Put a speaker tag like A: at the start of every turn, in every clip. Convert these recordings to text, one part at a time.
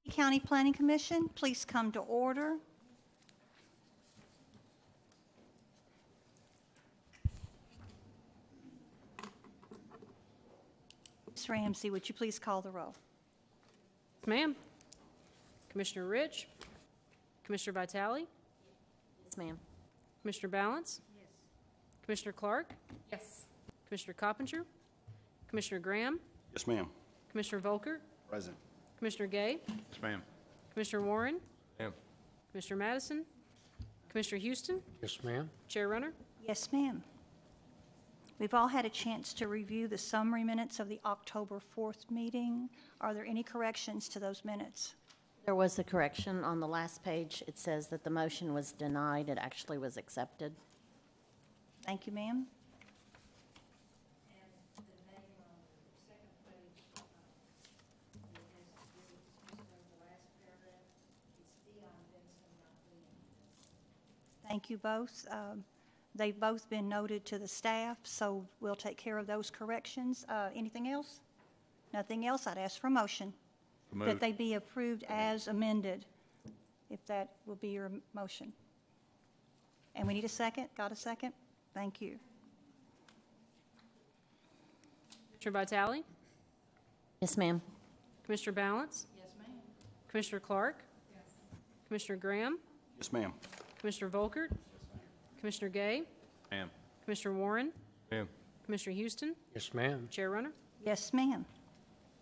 A: County Planning Commission, please come to order. Ms. Ramsey, would you please call the roll?
B: Ma'am. Commissioner Rich? Commissioner Vitale?
C: Yes, ma'am.
B: Commissioner Balance?
C: Yes.
B: Commissioner Clark?
C: Yes.
B: Commissioner Coppinger? Commissioner Graham?
D: Yes, ma'am.
B: Commissioner Volkert?
D: Present.
B: Commissioner Gay?
D: Yes, ma'am.
B: Commissioner Warren?
D: Ma'am.
B: Commissioner Madison? Commissioner Houston?
E: Yes, ma'am.
B: Chair Runner?
A: Yes, ma'am. We've all had a chance to review the summary minutes of the October 4th meeting. Are there any corrections to those minutes?
C: There was a correction on the last page. It says that the motion was denied. It actually was accepted.
A: Thank you, ma'am. Thank you both. They've both been noted to the staff, so we'll take care of those corrections. Anything else? Nothing else? I'd ask for a motion that they be approved as amended, if that will be your motion. And we need a second. Got a second? Thank you.
B: Commissioner Vitale?
C: Yes, ma'am.
B: Commissioner Balance?
C: Yes, ma'am.
B: Commissioner Clark?
C: Yes.
B: Commissioner Graham?
D: Yes, ma'am.
B: Commissioner Volkert? Commissioner Gay?
D: Ma'am.
B: Commissioner Warren?
D: Ma'am.
B: Commissioner Houston?
E: Yes, ma'am.
B: Chair Runner?
A: Yes, ma'am.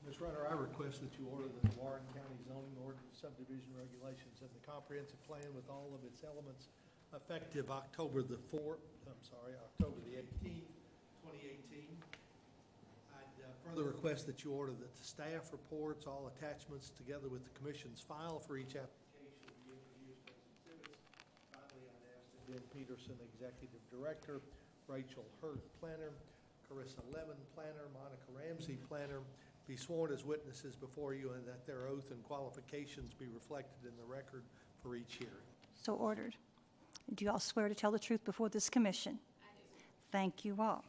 F: Ms. Runner, I request that you order the Warren County zoning ordinance subdivision regulations and the comprehensive plan with all of its elements effective October the 18th, 2018. I'd further request that you order that the staff reports, all attachments, together with the commission's file for each application be introduced as exhibits. Finally, I'd ask that Ben Peterson, Executive Director, Rachel Hurt, Planner, Carissa Lemon, Planner, Monica Ramsey, Planner, be sworn as witnesses before you, and that their oath and qualifications be reflected in the record for each hearing.
A: So ordered. Do you all swear to tell the truth before this commission? I do. Thank you all.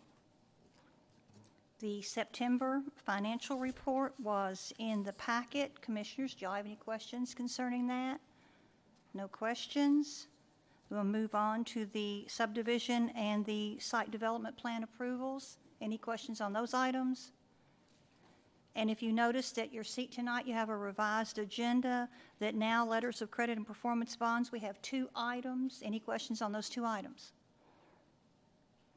A: The September financial report was in the packet. Commissioners, do y'all have any questions concerning that? No questions? We'll move on to the subdivision and the site development plan approvals. Any questions on those items? And if you noticed at your seat tonight, you have a revised agenda that now letters of credit and performance bonds. We have 2 items. Any questions on those 2 items?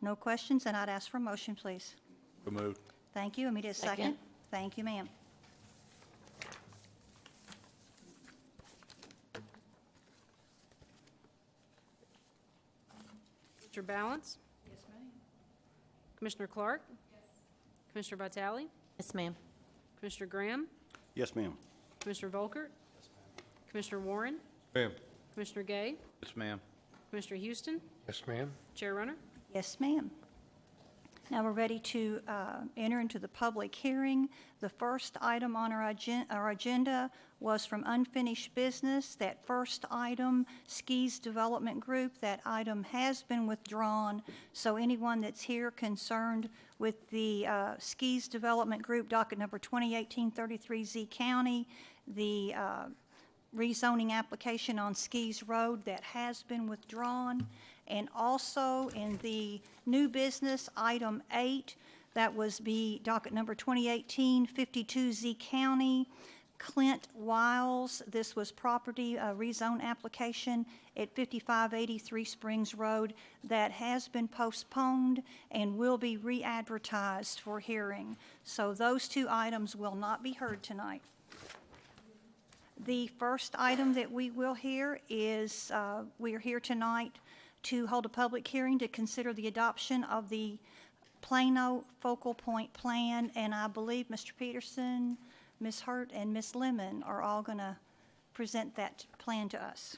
A: No questions, and I'd ask for a motion, please.
D: So moved.
A: Thank you. Immediate second.
C: Second.
A: Thank you, ma'am.
B: Commissioner Balance?
C: Yes, ma'am.
B: Commissioner Clark? Yes. Commissioner Vitale?
C: Yes, ma'am.
B: Commissioner Graham?
D: Yes, ma'am.
B: Commissioner Volkert? Commissioner Warren?
D: Ma'am.
B: Commissioner Gay?
D: Yes, ma'am.
B: Commissioner Houston?
E: Yes, ma'am.
B: Chair Runner?
A: Yes, ma'am. Now we're ready to enter into the public hearing. The first item on our agenda was from unfinished business. That first item, Skis Development Group, that item has been withdrawn. So anyone that's here concerned with the Skis Development Group, docket number 2018-33Z County, the rezoning application on Skis Road, that has been withdrawn. And also in the new business, item 8, that was docket number 2018-52Z County, Clint Wiles. This was property rezone application at 5583 Springs Road that has been postponed and will be re-advertised for hearing. So those 2 items will not be heard tonight. The first item that we will hear is we are here tonight to hold a public hearing to consider the adoption of the Plano Focal Point Plan, and I believe Mr. Peterson, Ms. Hurt, and Ms. Lemon are all going to present that plan to us.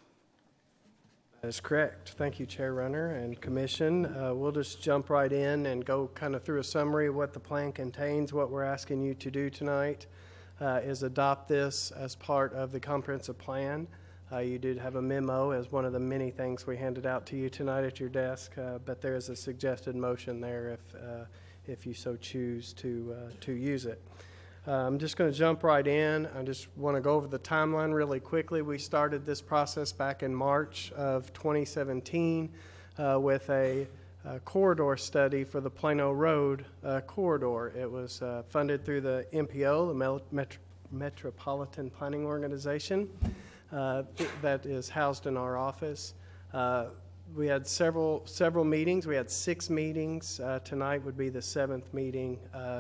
G: That is correct. Thank you, Chair Runner and Commission. We'll just jump right in and go kind of through a summary of what the plan contains. What we're asking you to do tonight is adopt this as part of the comprehensive plan. You did have a memo as one of the many things we handed out to you tonight at your desk, but there is a suggested motion there if you so choose to use it. I'm just going to jump right in. I just want to go over the timeline really quickly. We started this process back in March of 2017 with a corridor study for the Plano Road corridor. It was funded through the MPO, the Metropolitan Planning Organization, that is housed in our office. We had several meetings. We had 6 meetings. Tonight would be the 7th meeting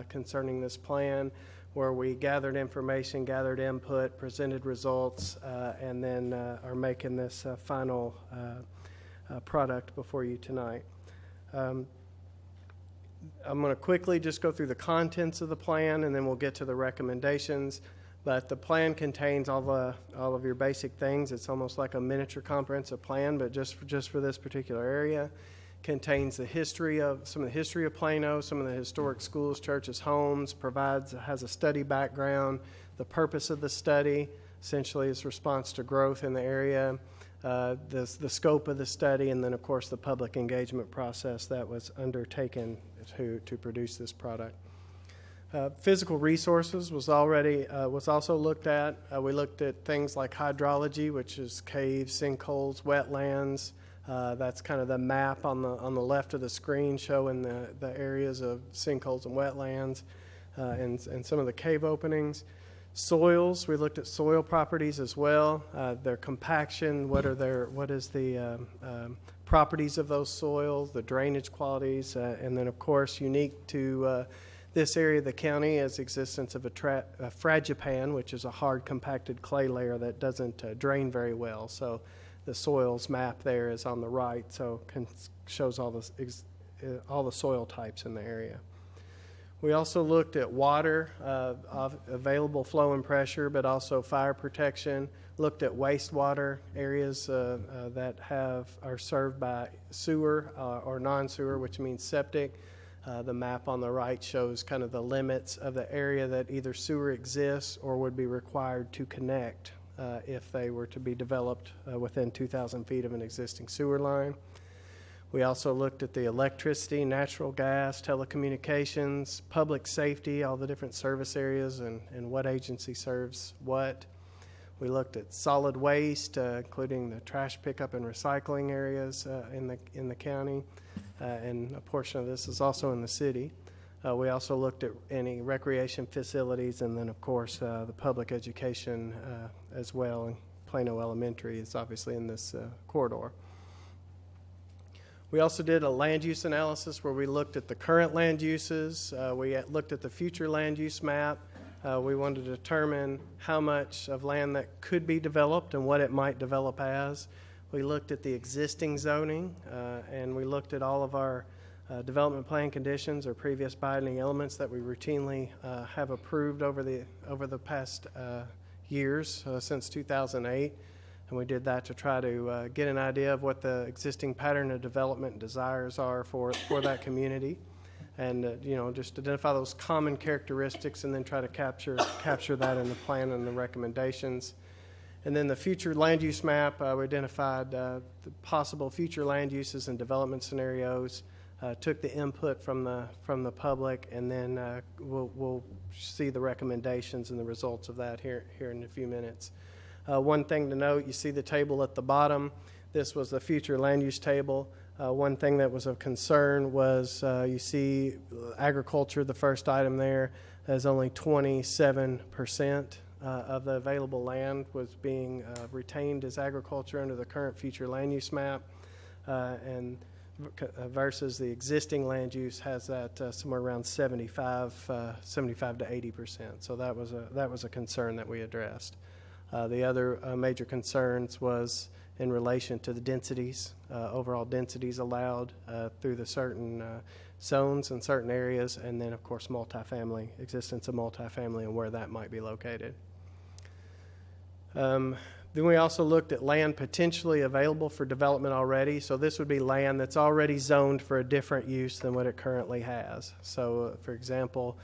G: concerning this plan, where we gathered information, gathered input, presented results, and then are making this final product before you tonight. I'm going to quickly just go through the contents of the plan, and then we'll get to the recommendations. But the plan contains all of your basic things. It's almost like a miniature comprehensive plan, but just for this particular area. Contains some of the history of Plano, some of the historic schools, churches, homes. Has a study background. The purpose of the study essentially is response to growth in the area. The scope of the study, and then of course the public engagement process that was undertaken to produce this product. Physical resources was also looked at. We looked at things like hydrology, which is caves, sinkholes, wetlands. That's kind of the map on the left of the screen showing the areas of sinkholes and wetlands and some of the cave openings. Soils, we looked at soil properties as well, their compaction, what is the properties of those soils, the drainage qualities, and then of course unique to this area of the county is existence of a fragipan, which is a hard compacted clay layer that doesn't drain very well. So the soils map there is on the right, so shows all the soil types in the area. We also looked at water, available flow and pressure, but also fire protection. Looked at wastewater areas that are served by sewer or non-sewer, which means septic. The map on the right shows kind of the limits of the area that either sewer exists or would be required to connect if they were to be developed within 2,000 feet of an existing sewer line. We also looked at the electricity, natural gas, telecommunications, public safety, all the different service areas and what agency serves what. We looked at solid waste, including the trash pickup and recycling areas in the county, and a portion of this is also in the city. We also looked at any recreation facilities, and then of course the public education as well. And Plano Elementary is obviously in this corridor. We also did a land use analysis where we looked at the current land uses. We looked at the future land use map. We wanted to determine how much of land that could be developed and what it might develop as. We looked at the existing zoning, and we looked at all of our development plan conditions or previous binding elements that we routinely have approved over the past years since 2008. And we did that to try to get an idea of what the existing pattern of development and desires are for that community, and just identify those common characteristics, and then try to capture that in the plan and the recommendations. And then the future land use map, we identified the possible future land uses and development scenarios. Took the input from the public, and then we'll see the recommendations and the results of that here in a few minutes. One thing to note, you see the table at the bottom. This was the future land use table. One thing that was of concern was you see agriculture, the first item there, as only 27% of the available land was being retained as agriculture under the current future land use map, and versus the existing land use has that somewhere around 75 to 80%. So that was a concern that we addressed. The other major concerns was in relation to the densities, overall densities allowed through the certain zones and certain areas, and then of course existence of multifamily and where that might be located. Then we also looked at land potentially available for development already. So this would be land that's already zoned for a different use than what it currently has. So for example,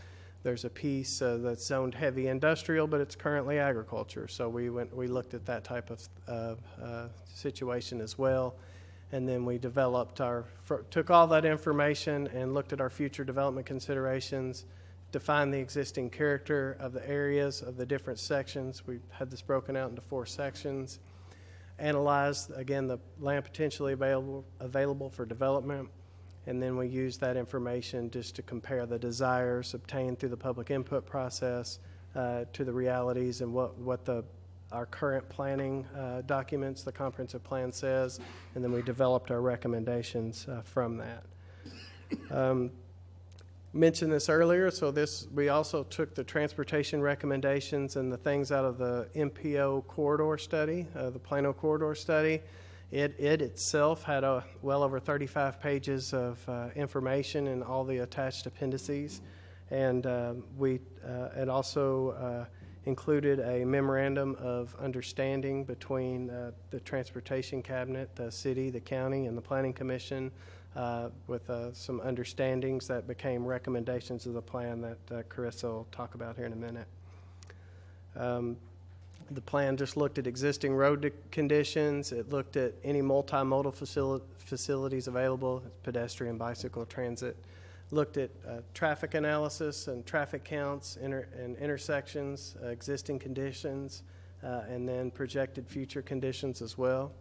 G: there's a piece that's zoned heavy industrial, but it's currently agriculture. So we looked at that type of situation as well. And then we took all that information and looked at our future development considerations, define the existing character of the areas of the different sections. We had this broken out into 4 sections. Analyze, again, the land potentially available for development, and then we use that information just to compare the desires obtained through the public input process to the realities and what our current planning documents, the comprehensive plan says, and then we developed our recommendations from that. Mentioned this earlier, so we also took the transportation recommendations and the things out of the MPO corridor study, the Plano corridor study. It itself had well over 35 pages of information and all the attached appendices, and it also included a memorandum of understanding between the Transportation Cabinet, the city, the county, and the Planning Commission, with some understandings that became recommendations of the plan that Carissa will talk about here in a minute. The plan just looked at existing road conditions. It looked at any multimodal facilities available, pedestrian, bicycle, transit. Looked at traffic analysis and traffic counts and intersections, existing conditions, and then projected future conditions as well.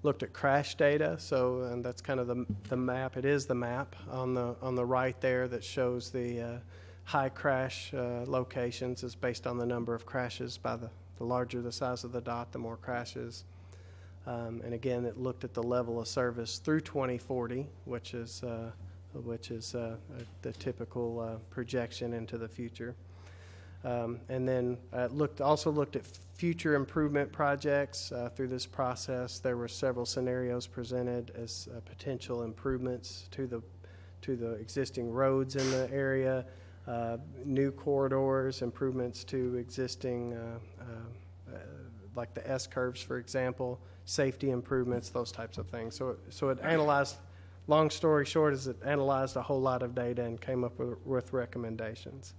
G: Looked at crash data, and that's kind of the map. It is the map on the right there that shows the high crash locations is based on the number of crashes. By the larger the size of the dot, the more crashes. And again, it looked at the level of service through 2040, which is the typical projection into the future. And then also looked at future improvement projects through this process. There were several scenarios presented as potential improvements to the existing roads in the area, new corridors, improvements to existing, like the S-curves, for example, safety improvements, those types of things. So it analyzed, long story short, is it analyzed a whole lot of data and came up with recommendations.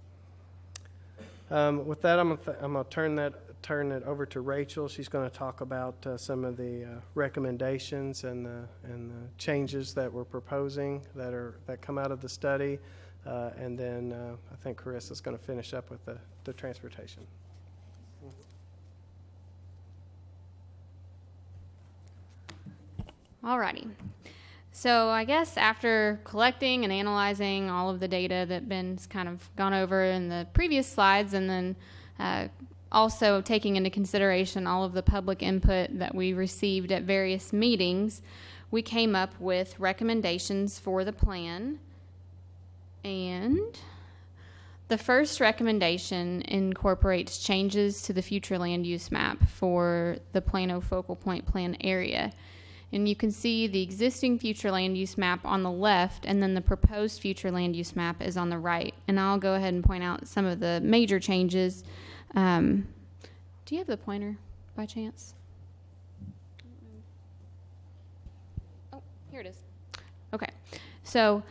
G: With that, I'm going to turn it over to Rachel. She's going to talk about some of the recommendations and the changes that we're proposing that come out of the study, and then I think Carissa's going to finish up with the transportation.
D: Alrighty. So I guess after collecting and analyzing all of the data that Ben's kind of gone over in the previous slides, and then also taking into consideration all of the public input that we received at various meetings, we came up with recommendations for the plan. And the first recommendation incorporates changes to the future land use map for the Plano Focal Point Plan area. And you can see the existing future land use map on the left, and then the proposed future land use map is on the right. And I'll go ahead and point out some of the major changes. Do you have the pointer by chance? Oh, here it is. Okay. So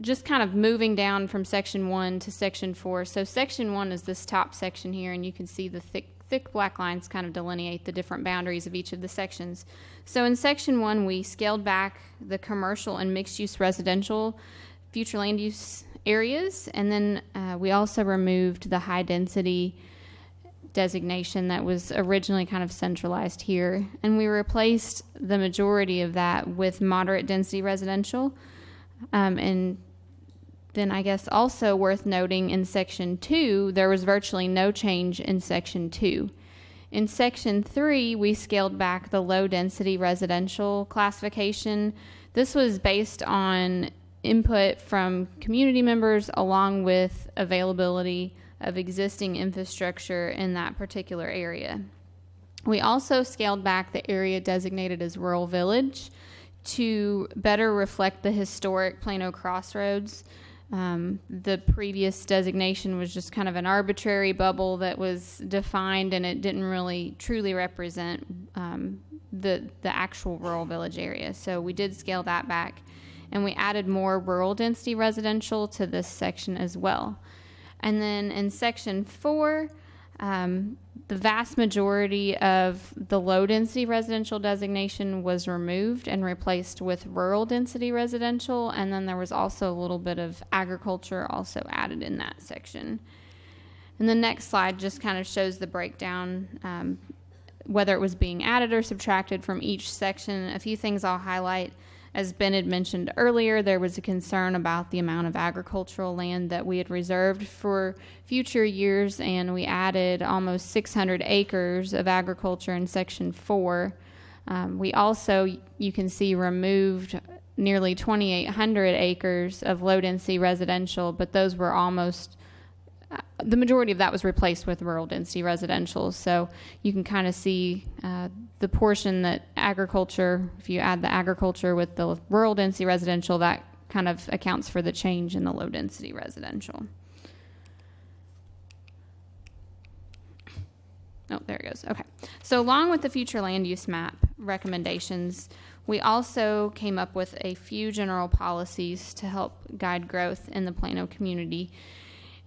D: just kind of moving down from section 1 to section 4. So section 1 is this top section here, and you can see the thick black lines kind of delineate the different boundaries of each of the sections. So in section 1, we scaled back the commercial and mixed-use residential future land use areas, and then we also removed the high-density designation that was originally kind of centralized here, and we replaced the majority of that with moderate-density residential. And then I guess also worth noting in section 2, there was virtually no change in section 2. In section 3, we scaled back the low density residential classification. This was based on input from community members along with availability of existing infrastructure in that particular area. We also scaled back the area designated as rural village to better reflect the historic Plano Crossroads. The previous designation was just kind of an arbitrary bubble that was defined, and it didn't really truly represent the actual rural village area. So we did scale that back, and we added more rural density residential to this section as well. And then in section 4, the vast majority of the low-density residential designation was removed and replaced with rural-density residential, and then there was also a little bit of agriculture also added in that section. And the next slide just kind of shows the breakdown, whether it was being added or subtracted from each section. A few things I'll highlight. As Ben had mentioned earlier, there was a concern about the amount of agricultural land that we had reserved for future years, and we added almost 600 acres of agriculture in Section 4. We also, you can see, removed nearly 2,800 acres of low-density residential, but those were almost the majority of that was replaced with rural density residential. So you can kind of see the portion that agriculture, if you add the agriculture with the rural density residential, that kind of accounts for the change in the low density residential. Oh, there it goes. Okay. So along with the future land use map recommendations, we also came up with a few general policies to help guide growth in the Plano community.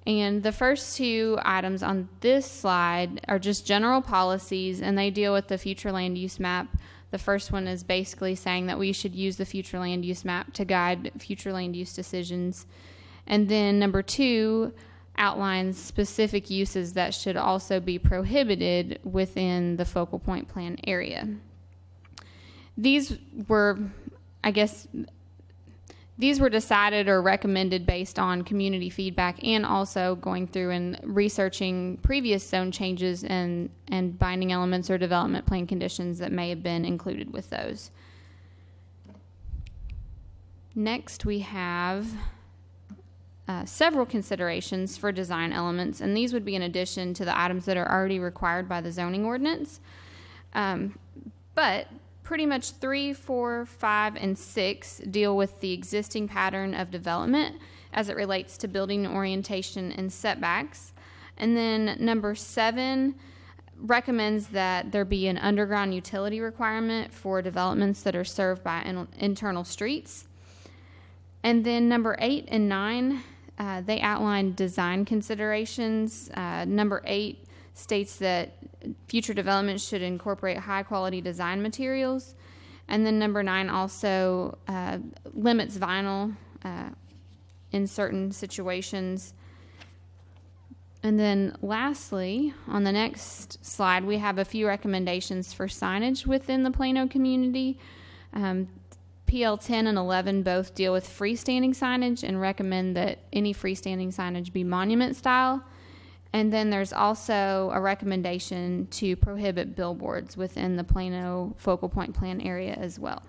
D: And the first two items on this slide are just general policies, and they deal with the future land use map. The first one is basically saying that we should use the future land use map to guide future land use decisions. And then number 2 outlines specific uses that should also be prohibited within the focal point plan area. These were, these were decided or recommended based on community feedback and also going through and researching previous zone changes and binding elements or development plan conditions that may have been included with those. Next, we have several considerations for design elements, and these would be in addition to the items that are already required by the zoning ordinance. But pretty much 3, 4, 5, and 6 deal with the existing pattern of development as it relates to building orientation and setbacks. And then number 7 recommends that there be an underground utility requirement for developments that are served by internal streets. And then number 8 and 9, they outline design considerations. Number 8 states that future development should incorporate high-quality design materials. And then number 9 also limits vinyl in certain situations. And then lastly, on the next slide, we have a few recommendations for signage within the Plano community. PL 10 and 11 both deal with freestanding signage and recommend that any freestanding signage be monument style. And then there's also a recommendation to prohibit billboards within the Plano focal point plan area as well.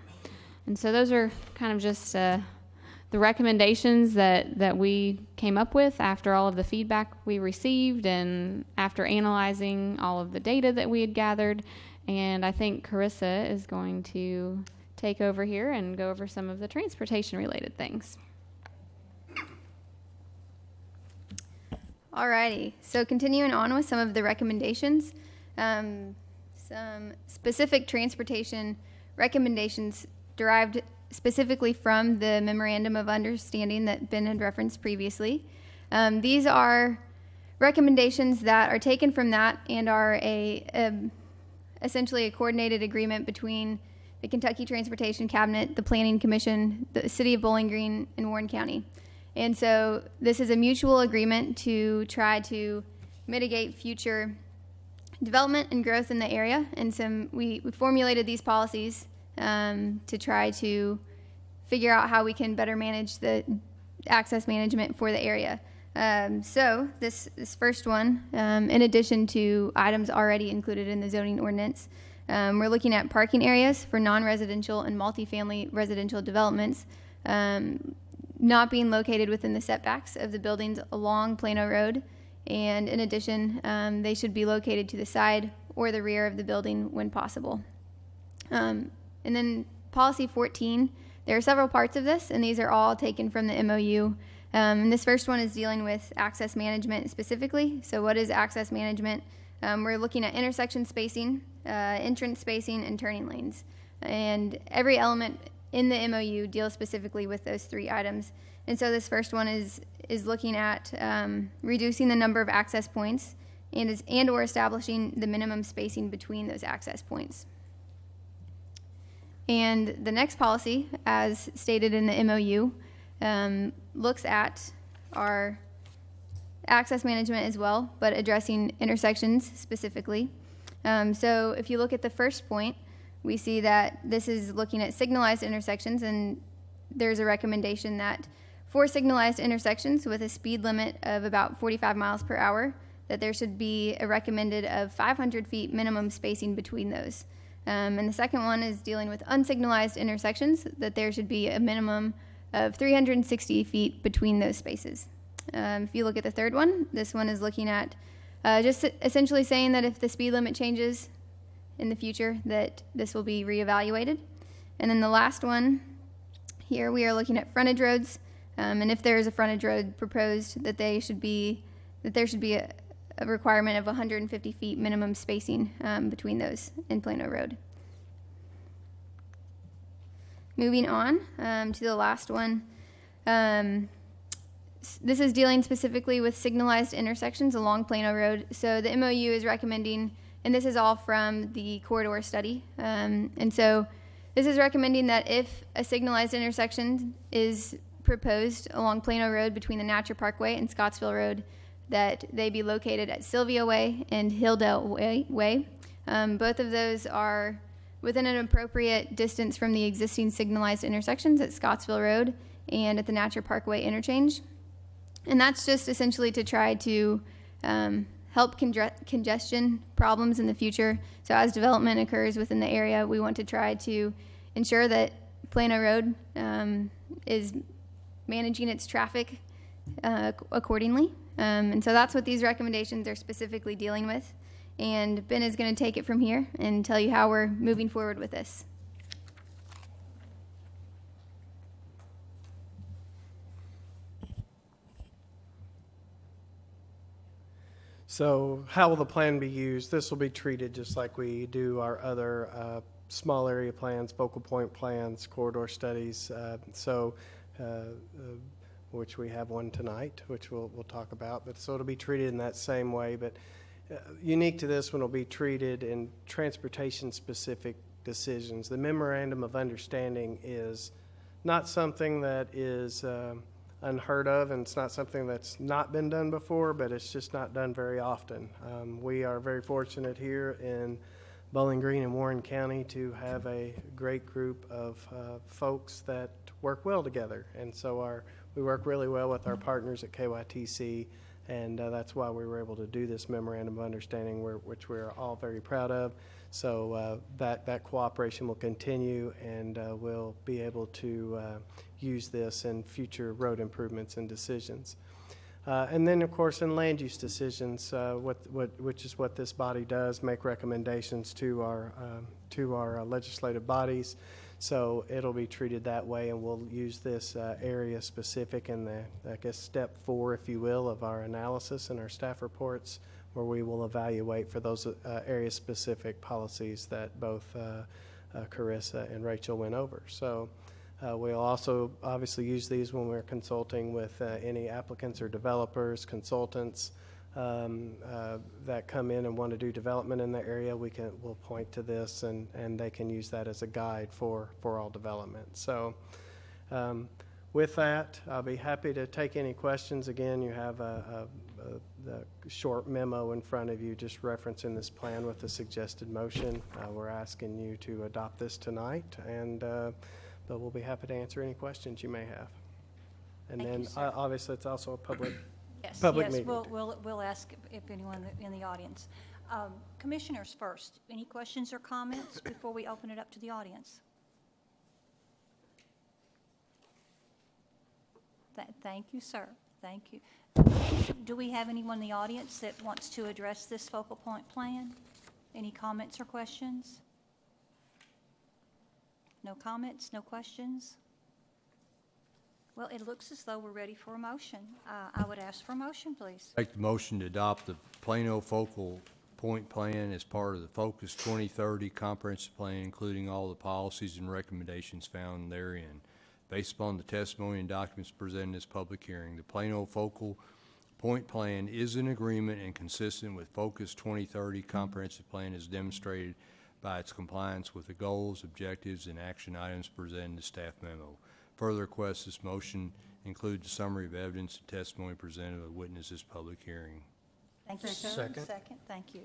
D: And so those are kind of just the recommendations that we came up with after all of the feedback we received and after analyzing all of the data that we had gathered. And I think Carissa is going to take over here and go over some of the transportation related things.
E: Alrighty, so continuing on with some of the recommendations, some specific transportation recommendations derived specifically from the Memorandum of Understanding that Ben had referenced previously. These are recommendations that are taken from that and are essentially a coordinated agreement between the Kentucky Transportation Cabinet, the Planning Commission, the City of Bowling Green, and Warren County. And so this is a mutual agreement to try to mitigate future development and growth in the area. And we formulated these policies to try to figure out how we can better manage the access management for the area. So this first one, in addition to items already included in the zoning ordinance, we're looking at parking areas for non-residential and multifamily residential developments not being located within the setbacks of the buildings along Plano Road. And in addition, they should be located to the side or the rear of the building when possible. And then policy 14, there are several parts of this, and these are all taken from the MOU. And this first one is dealing with access management specifically. So what is access management? We're looking at intersection spacing, entrance spacing, and turning lanes. And every element in the MOU deals specifically with those 3 items. And so this first one is looking at reducing the number of access points and/or establishing the minimum spacing between those access points. And the next policy, as stated in the MOU, looks at our access management as well, but addressing intersections specifically. So if you look at the first point, we see that this is looking at signalized intersections, and there's a recommendation that for signalized intersections with a speed limit of about 45 miles per hour, that there should be a recommended of 500 feet minimum spacing between those. And the second one is dealing with unsignalized intersections, that there should be a minimum of 360 feet between those spaces. If you look at the third one, this one is looking at just essentially saying that if the speed limit changes in the future, that this will be reevaluated. And then the last one here, we are looking at frontage roads, and if there is a frontage road proposed, that there should be a requirement of 150 feet minimum spacing between those in Plano Road. Moving on to the last one. This is dealing specifically with signalized intersections along Plano Road. So the MOU is recommending, and this is all from the corridor study, and so this is recommending that if a signalized intersection is proposed along Plano Road between the Natcher Parkway and Scottsville Road, that they be located at Sylvia Way and Hilldale Way. Both of those are within an appropriate distance from the existing signalized intersections at Scottsville Road and at the Natcher Parkway interchange. And that's just essentially to try to help congestion problems in the future. So as development occurs within the area, we want to try to ensure that Plano Road is managing its traffic accordingly. And so that's what these recommendations are specifically dealing with. And Ben is going to take it from here and tell you how we're moving forward with this.
G: So how will the plan be used? This will be treated just like we do our other small area plans, focal point plans, corridor studies. Which we have one tonight, which we'll talk about. But so it'll be treated in that same way. But unique to this one will be treated in transportation-specific decisions. The memorandum of understanding is not something that is unheard of, and it's not something that's not been done before, but it's just not done very often. We are very fortunate here in Bowling Green and Warren County to have a great group of folks that work well together, and so we work really well with our partners at KYTC, and that's why we were able to do this memorandum of understanding, which we're all very proud of. So that cooperation will continue, and we'll be able to use this in future road improvements and decisions. And then, of course, in land use decisions, which is what this body does, make recommendations to our legislative bodies. So it'll be treated that way, and we'll use this area specific in the, I guess, step 4, if you will, of our analysis and our staff reports, where we will evaluate for those area-specific policies that both Carissa and Rachel went over. So we'll also obviously use these when we're consulting with any applicants or developers, consultants that come in and want to do development in the area. We'll point to this, and they can use that as a guide for all development. So with that, I'll be happy to take any questions. Again, you have the short memo in front of you just referencing this plan with the suggested motion. We're asking you to adopt this tonight, but we'll be happy to answer any questions you may have. And
A: Thank
G: then
A: you, sir.
G: Obviously it's also a public
A: Yes,
G: meeting.
A: we'll ask if anyone in the audience. Commissioners first, any questions or comments before we open it up to the audience? Thank you, sir. Thank you. Do we have anyone in the audience that wants to address this focal point plan? Any comments or questions? No comments, no questions? Well, it looks as though we're ready for a motion. I would ask for a motion, please.
H: Make the motion to adopt the Plano Focal Point Plan as part of the Focus 2030 Comprehensive Plan, including all the policies and recommendations found therein. Based upon the testimony and documents presented in this public hearing, the Plano Focal point plan is an agreement and consistent with Focus 2030 comprehensive plan as demonstrated by its compliance with the goals, objectives, and action items presented in the staff memo. Further request this motion includes a summary of evidence and testimony presented by witnesses public hearing.
A: Thank you, sir.
G: Second.
A: Second, thank you.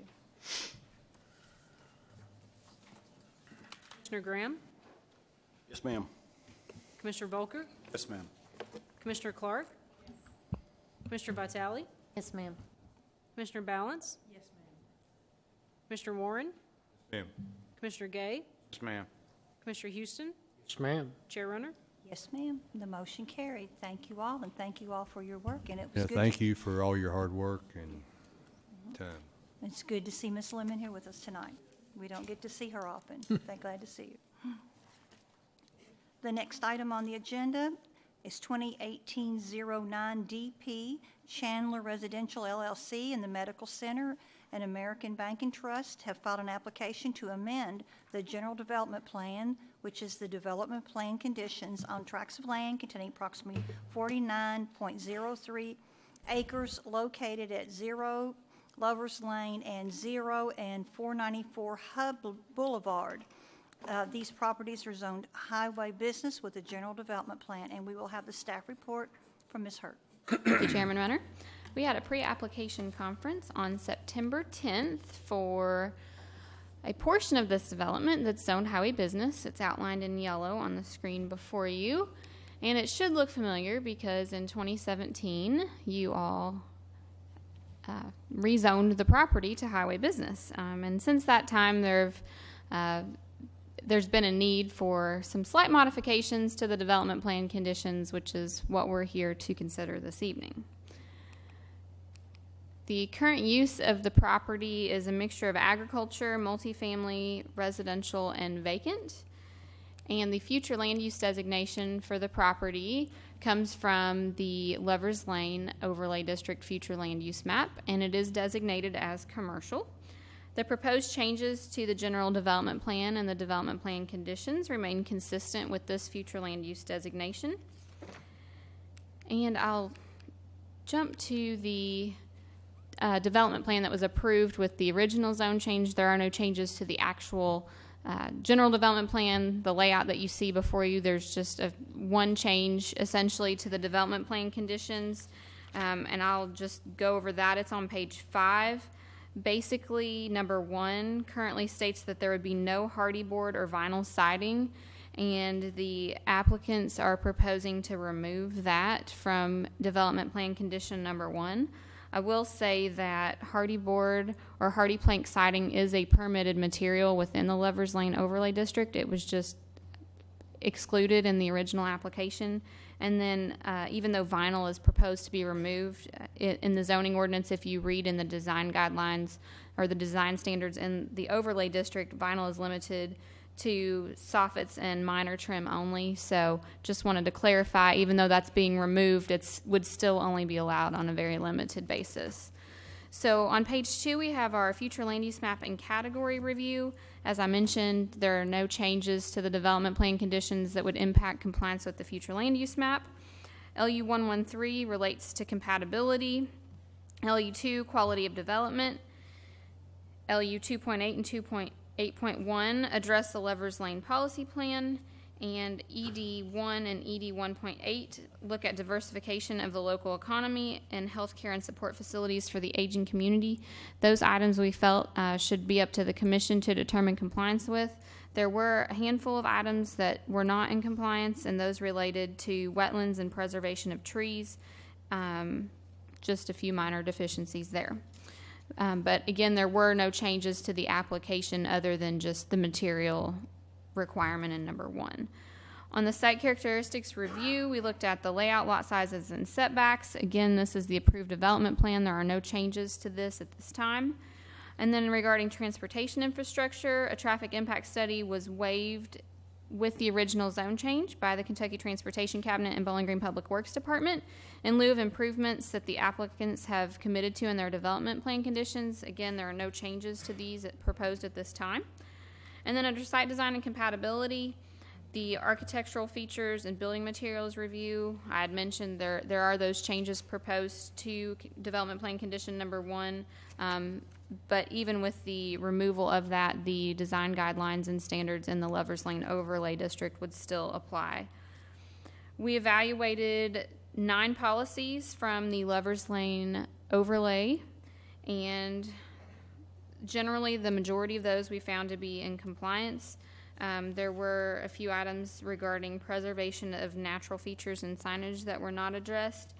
B: Commissioner Graham,
I: Yes, ma'am.
B: Commissioner Volker,
I: Yes, ma'am.
B: Commissioner Clark, Commissioner Vitale,
C: Yes, ma'am.
B: Commissioner Balance. Yes, ma'am. Commissioner Warren,
H: Ma'am.
B: Commissioner Gay,
I: Yes, ma'am.
B: Commissioner Houston,
G: Yes, ma'am.
B: Chair Runner.
A: Yes, ma'am. The motion carried. Thank you all, and thank you all for your work, and it was
H: Yeah,
A: good.
H: thank you for all your hard work and time.
A: It's good to see Miss Lemon here with us tonight. We don't get to see her often. Thank glad to see you. The next item on the agenda is 2018-09 DP Chandler Residential LLC and the Medical Center and American Bank and Trust have filed an application to amend the General Development Plan, which is the development plan conditions on tracts of land containing approximately 49.03 acres located at 0 Lovers Lane and 0 and 494 Hub Boulevard. These properties are zoned highway business with a general development plan, and we will have the staff report from Ms. Hurt.
D: Thank you, Chairman Runner. We had a pre-application conference on September 10th for a portion of this development that's zoned highway business. It's outlined in yellow on the screen before you, and it should look familiar because in 2017 you all rezoned the property to highway business, and since that time there's been a need for some slight modifications to the development plan conditions, which is what we're here to consider this evening. The current use of the property is a mixture of agriculture, multifamily, residential, and vacant. And the future land use designation for the property comes from the Lovers Lane Overlay District Future Land Use Map, and it is designated as commercial. The proposed changes to the general development plan and the development plan conditions remain consistent with this future land use designation. And I'll jump to the development plan that was approved with the original zone change. There are no changes to the actual general development plan. The layout that you see before you, there's just one change essentially to the development plan conditions, and I'll just go over that. It's on page 5. Basically, number 1 currently states that there would be no hardy board or vinyl siding, and the applicants are proposing to remove that from development plan condition number 1. I will say that hardy board or hardy plank siding is a permitted material within the Lovers Lane Overlay District. It was just excluded in the original application. And then even though vinyl is proposed to be removed in the zoning ordinance, if you read in the design guidelines or the design standards in the overlay district, vinyl is limited to soffits and minor trim only. So just wanted to clarify, even though that's being removed, it would still only be allowed on a very limited basis. So on page 2, we have our future land use map and category review. As I mentioned, there are no changes to the development plan conditions that would impact compliance with the future land use map. LU 113 relates to compatibility. LU 2, quality of development. LU 2.8 and 2.8.1 address the Lovers Lane policy plan. And ED1 and ED 1.8 look at diversification of the local economy and healthcare and support facilities for the aging community. Those items we felt should be up to the commission to determine compliance with. There were a handful of items that were not in compliance, and those related to wetlands and preservation of trees. Just a few minor deficiencies there. But again, there were no changes to the application other than just the material requirement in number 1. On the site characteristics review, we looked at the layout, lot sizes, and setbacks. Again, this is the approved development plan. There are no changes to this at this time. And then regarding transportation infrastructure, a traffic impact study was waived with the original zone change by the Kentucky Transportation Cabinet and Bowling Green Public Works Department in lieu of improvements that the applicants have committed to in their development plan conditions. Again, there are no changes to these proposed at this time. And then under site design and compatibility, The architectural features and building materials review, I had mentioned there are those changes proposed to development plan condition number 1. But even with the removal of that, the design guidelines and standards in the Lovers Lane overlay district would still apply. We evaluated 9 policies from the Lovers Lane overlay, and generally the majority of those we found to be in compliance. There were a few items regarding preservation of natural features and signage that were not addressed.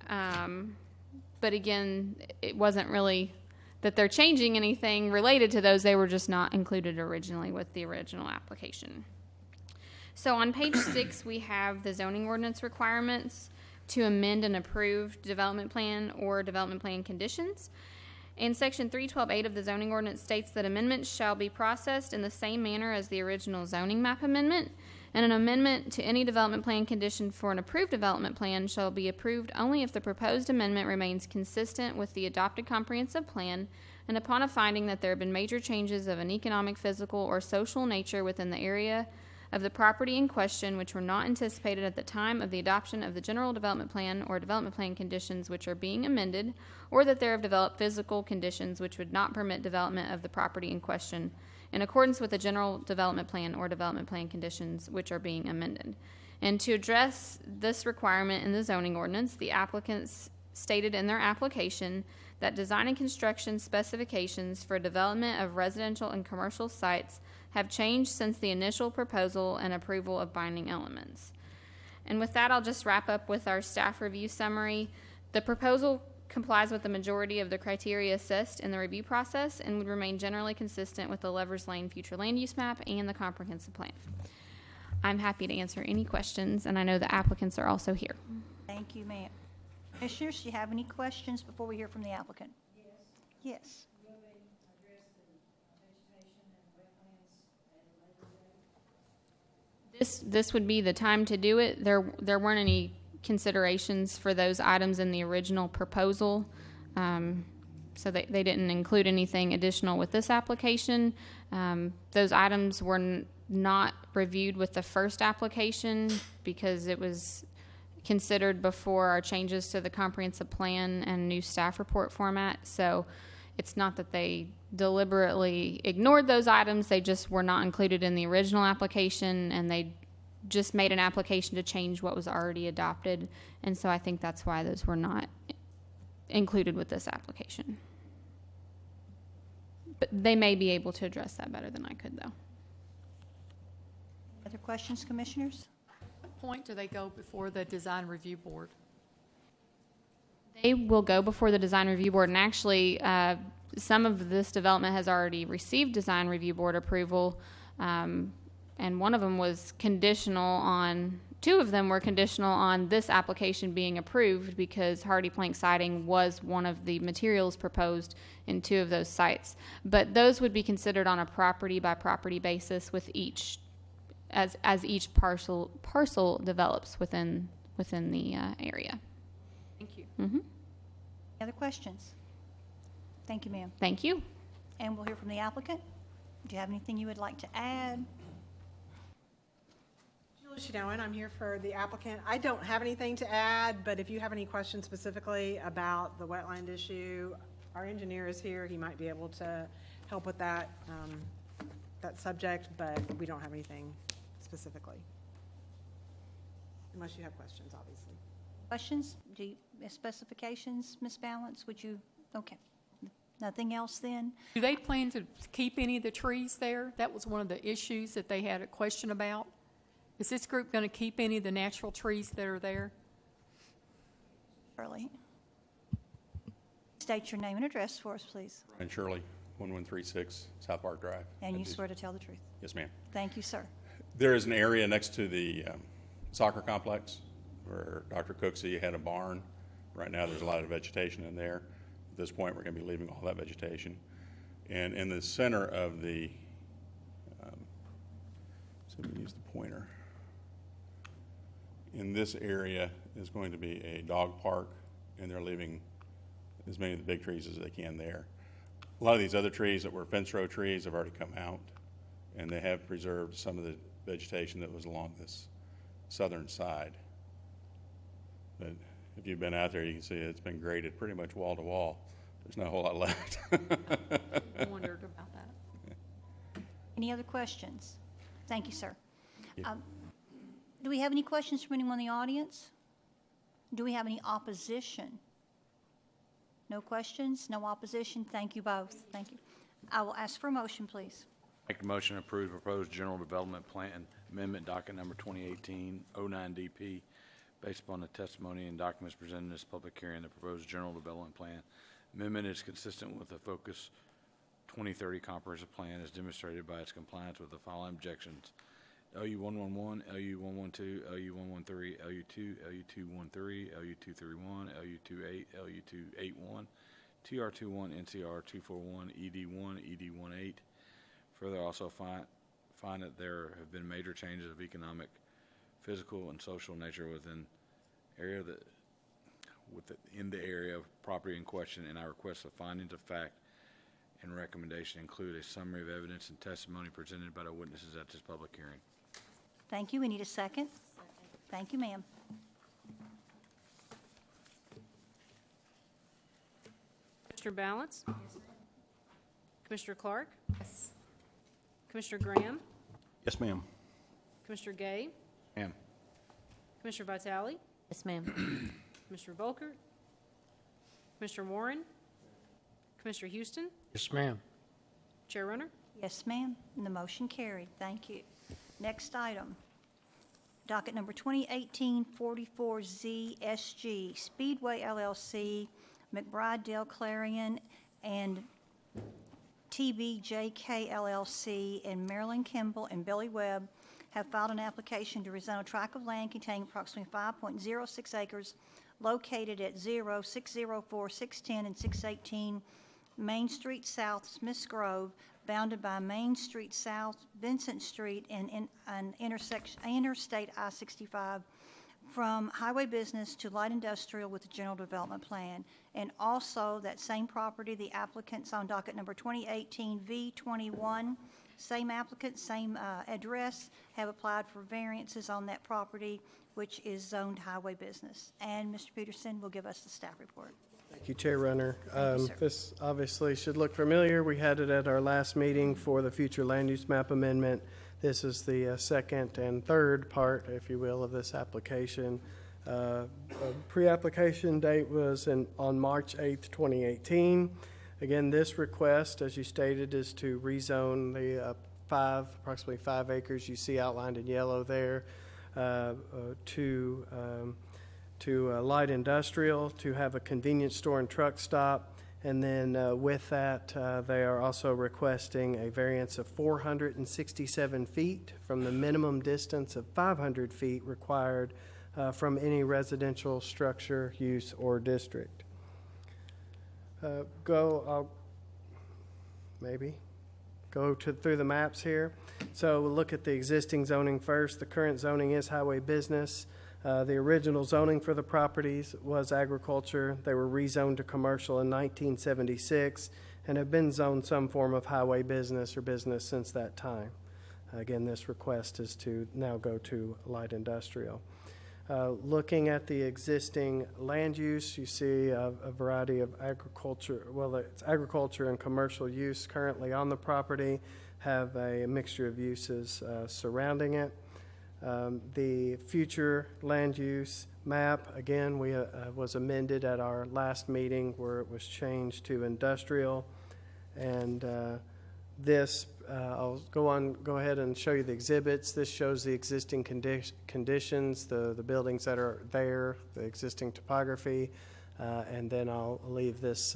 D: But again, it wasn't really that they're changing anything related to those. They were just not included originally with the original application. So on page 6, we have the zoning ordinance requirements to amend an approved development plan or development plan conditions. And section 312.8 of the zoning ordinance states that amendments shall be processed in the same manner as the original zoning map amendment, and an amendment to any development plan condition for an approved development plan shall be approved only if the proposed amendment remains consistent with the adopted comprehensive plan, and upon a finding that there have been major changes of an economic, physical, or social nature within the area of the property in question which were not anticipated at the time of the adoption of the general development plan or development plan conditions which are being amended, or that there have developed physical conditions which would not permit development of the property in question in accordance with the general development plan or development plan conditions which are being amended. And to address this requirement in the zoning ordinance, the applicants stated in their application that design and construction specifications for development of residential and commercial sites have changed since the initial proposal and approval of binding elements. And with that, I'll just wrap up with our staff review summary. The proposal complies with the majority of the criteria assessed in the review process and would remain generally consistent with the Lovers Lane future land use map and the comprehensive plan. I'm happy to answer any questions, and I know the applicants are also here.
A: Thank you, ma'am. Commissioners, do you have any questions before we hear from the applicant? Yes.
D: This would be the time to do it. There weren't any considerations for those items in the original proposal, so they didn't include anything additional with this application. Those items were not reviewed with the first application because it was considered before our changes to the comprehensive plan and new staff report format. So it's not that they deliberately ignored those items, they just were not included in the original application, and they just made an application to change what was already adopted. And so I think that's why those were not included with this application. But they may be able to address that better than I could, though.
A: Other questions, commissioners?
J: What point do they go before the design review board?
D: They will go before the design review board, and actually some of this development has already received design review board approval, and one of them was conditional on, 2 of them were conditional on this application being approved because hardy plank siding was one of the materials proposed in 2 of those sites. But those would be considered on a property by property basis with each, as each parcel develops within the area.
J: Thank you.
D: Mm-hmm.
A: Any other questions? Thank you, ma'am.
D: Thank you.
A: And we'll hear from the applicant. Do you have anything you would like to add?
K: Julie Shinowan, I'm here for the applicant. I don't have anything to add, but if you have any questions specifically about the wetland issue, our engineer is here. He might be able to help with that, that subject, but we don't have anything specifically. Unless you have questions, obviously.
A: Questions? Specifications, Ms. Balance? Would you? Okay. Nothing else then?
J: Do they plan to keep any of the trees there? That was one of the issues that they had a question about. Is this group going to keep any of the natural trees that are there?
A: Shirley. State your name and address for us, please.
I: Ryan Shirley, 1136 South Park Drive.
A: And you swear to tell the truth.
I: Yes, ma'am.
A: Thank you, sir.
I: There is an area next to the soccer complex where Dr. Cooksey had a barn. Right now there's a lot of vegetation in there. At this point, we're going to be leaving all that vegetation. And in the center of the, so we use the pointer. In this area is going to be a dog park, and they're leaving as many of the big trees as they can there. A lot of these other trees that were fence row trees have already come out, and they have preserved some of the vegetation that was along this southern side. But if you've been out there, you can see it's been graded pretty much wall to wall. There's not a whole lot left.
J: I wondered about that.
A: Any other questions? Thank you, sir.
I: Yeah.
A: Do we have any questions from anyone in the audience? Do we have any opposition? No questions, no opposition? Thank you both. Thank you. I will ask for a motion, please.
L: Make a motion to approve proposed general development plan amendment docket number 2018-09DP based upon the testimony and documents presented in this public hearing. The proposed general development plan amendment is consistent with the Focus 2030 comprehensive plan as demonstrated by its compliance with the following objections: LU-111, LU-112, LU-113, LU-2, LU-213, LU-231, LU-28, LU-281, TR-21, NCR-241, ED-1, ED-18. Further, also find that there have been major changes of economic, physical, and social nature in the area of property in question, and I request the findings of fact and recommendation include a summary of evidence and testimony presented by the witnesses at this public hearing.
A: Thank you. We need a second. Thank you, ma'am.
B: Commissioner Balance? Commissioner Clark? Yes. Commissioner Graham?
L: Yes, ma'am.
B: Commissioner Gay?
L: Ma'am.
B: Commissioner Vitale?
C: Yes, ma'am.
B: Commissioner Volker? Commissioner Warren? Commissioner Houston?
M: Yes, ma'am.
B: Chair Runner?
A: Yes, ma'am. And the motion carried. Thank you. Next item, docket number 2018-44ZSG, Speedway LLC, McBride Dale Clarion, and TBJK LLC, and Marilyn Kimball and Billy Webb have filed an application to rezone a tract of land containing approximately 5.06 acres located at 0, 604, 610, and 618 Main Street South, Smiths Grove, bounded by Main Street South, Vincent Street, and an Interstate I-65 from highway business to light industrial with a general development plan. And also that same property, the applicants on docket number 2018-V21, same applicant, same address, have applied for variances on that property, which is zoned highway business. And Mr. Peterson will give us the staff report.
G: Thank you, Chair Runner.
A: Thank you, sir.
G: This obviously should look familiar. We had it at our last meeting for the future land use map amendment. This is the second and third part, if you will, of this application. Pre-application date was on March 8th, 2018. Again, this request, as you stated, is to rezone the approximately 5 acres you see outlined in yellow there to light industrial, to have a convenience store and truck stop. And then with that, they are also requesting a variance of 467 feet from the minimum distance of 500 feet required from any residential structure, use, or district. I'll go through the maps here. So we'll look at the existing zoning first. The current zoning is highway business. The original zoning for the properties was agriculture. They were rezoned to commercial in 1976 and have been zoned some form of highway business or business since that time. Again, this request is to now go to light industrial. Looking at the existing land use, you see a variety of agriculture. Well, it's agriculture and commercial use currently on the property, have a mixture of uses surrounding it. The future land use map, again, was amended at our last meeting where it was changed to industrial. And I'll go ahead and show you the exhibits. This shows the existing conditions, the buildings that are there, the existing topography, and then I'll leave this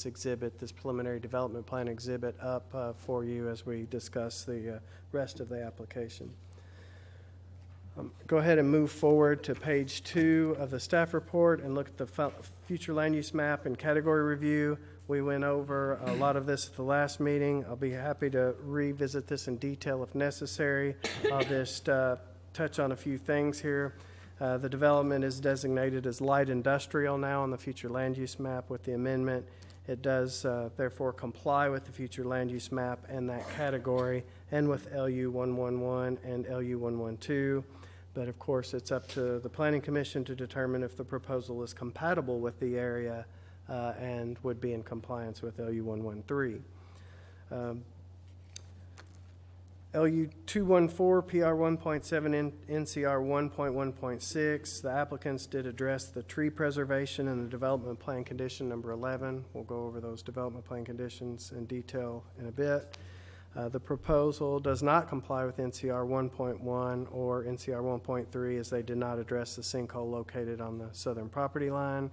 G: exhibit, this preliminary development plan exhibit up for you as we discuss the rest of the application. Go ahead and move forward to page 2 of the staff report and look at the future land use map and category review. We went over a lot of this at the last meeting. I'll be happy to revisit this in detail if necessary. I'll just touch on a few things here. The development is designated as light industrial now on the future land use map with the amendment. It does therefore comply with the future land use map and that category, and with LU 111 and LU 112. But of course, it's up to the Planning Commission to determine if the proposal is compatible with the area and would be in compliance with LU 113. LU 214, PR 1.7, NCR 1.1.6. The applicants did address the tree preservation and the development plan condition number 11. We'll go over those development plan conditions in detail in a bit. The proposal does not comply with NCR 1.1 or NCR 1.3 as they did not address the sinkhole located on the southern property line.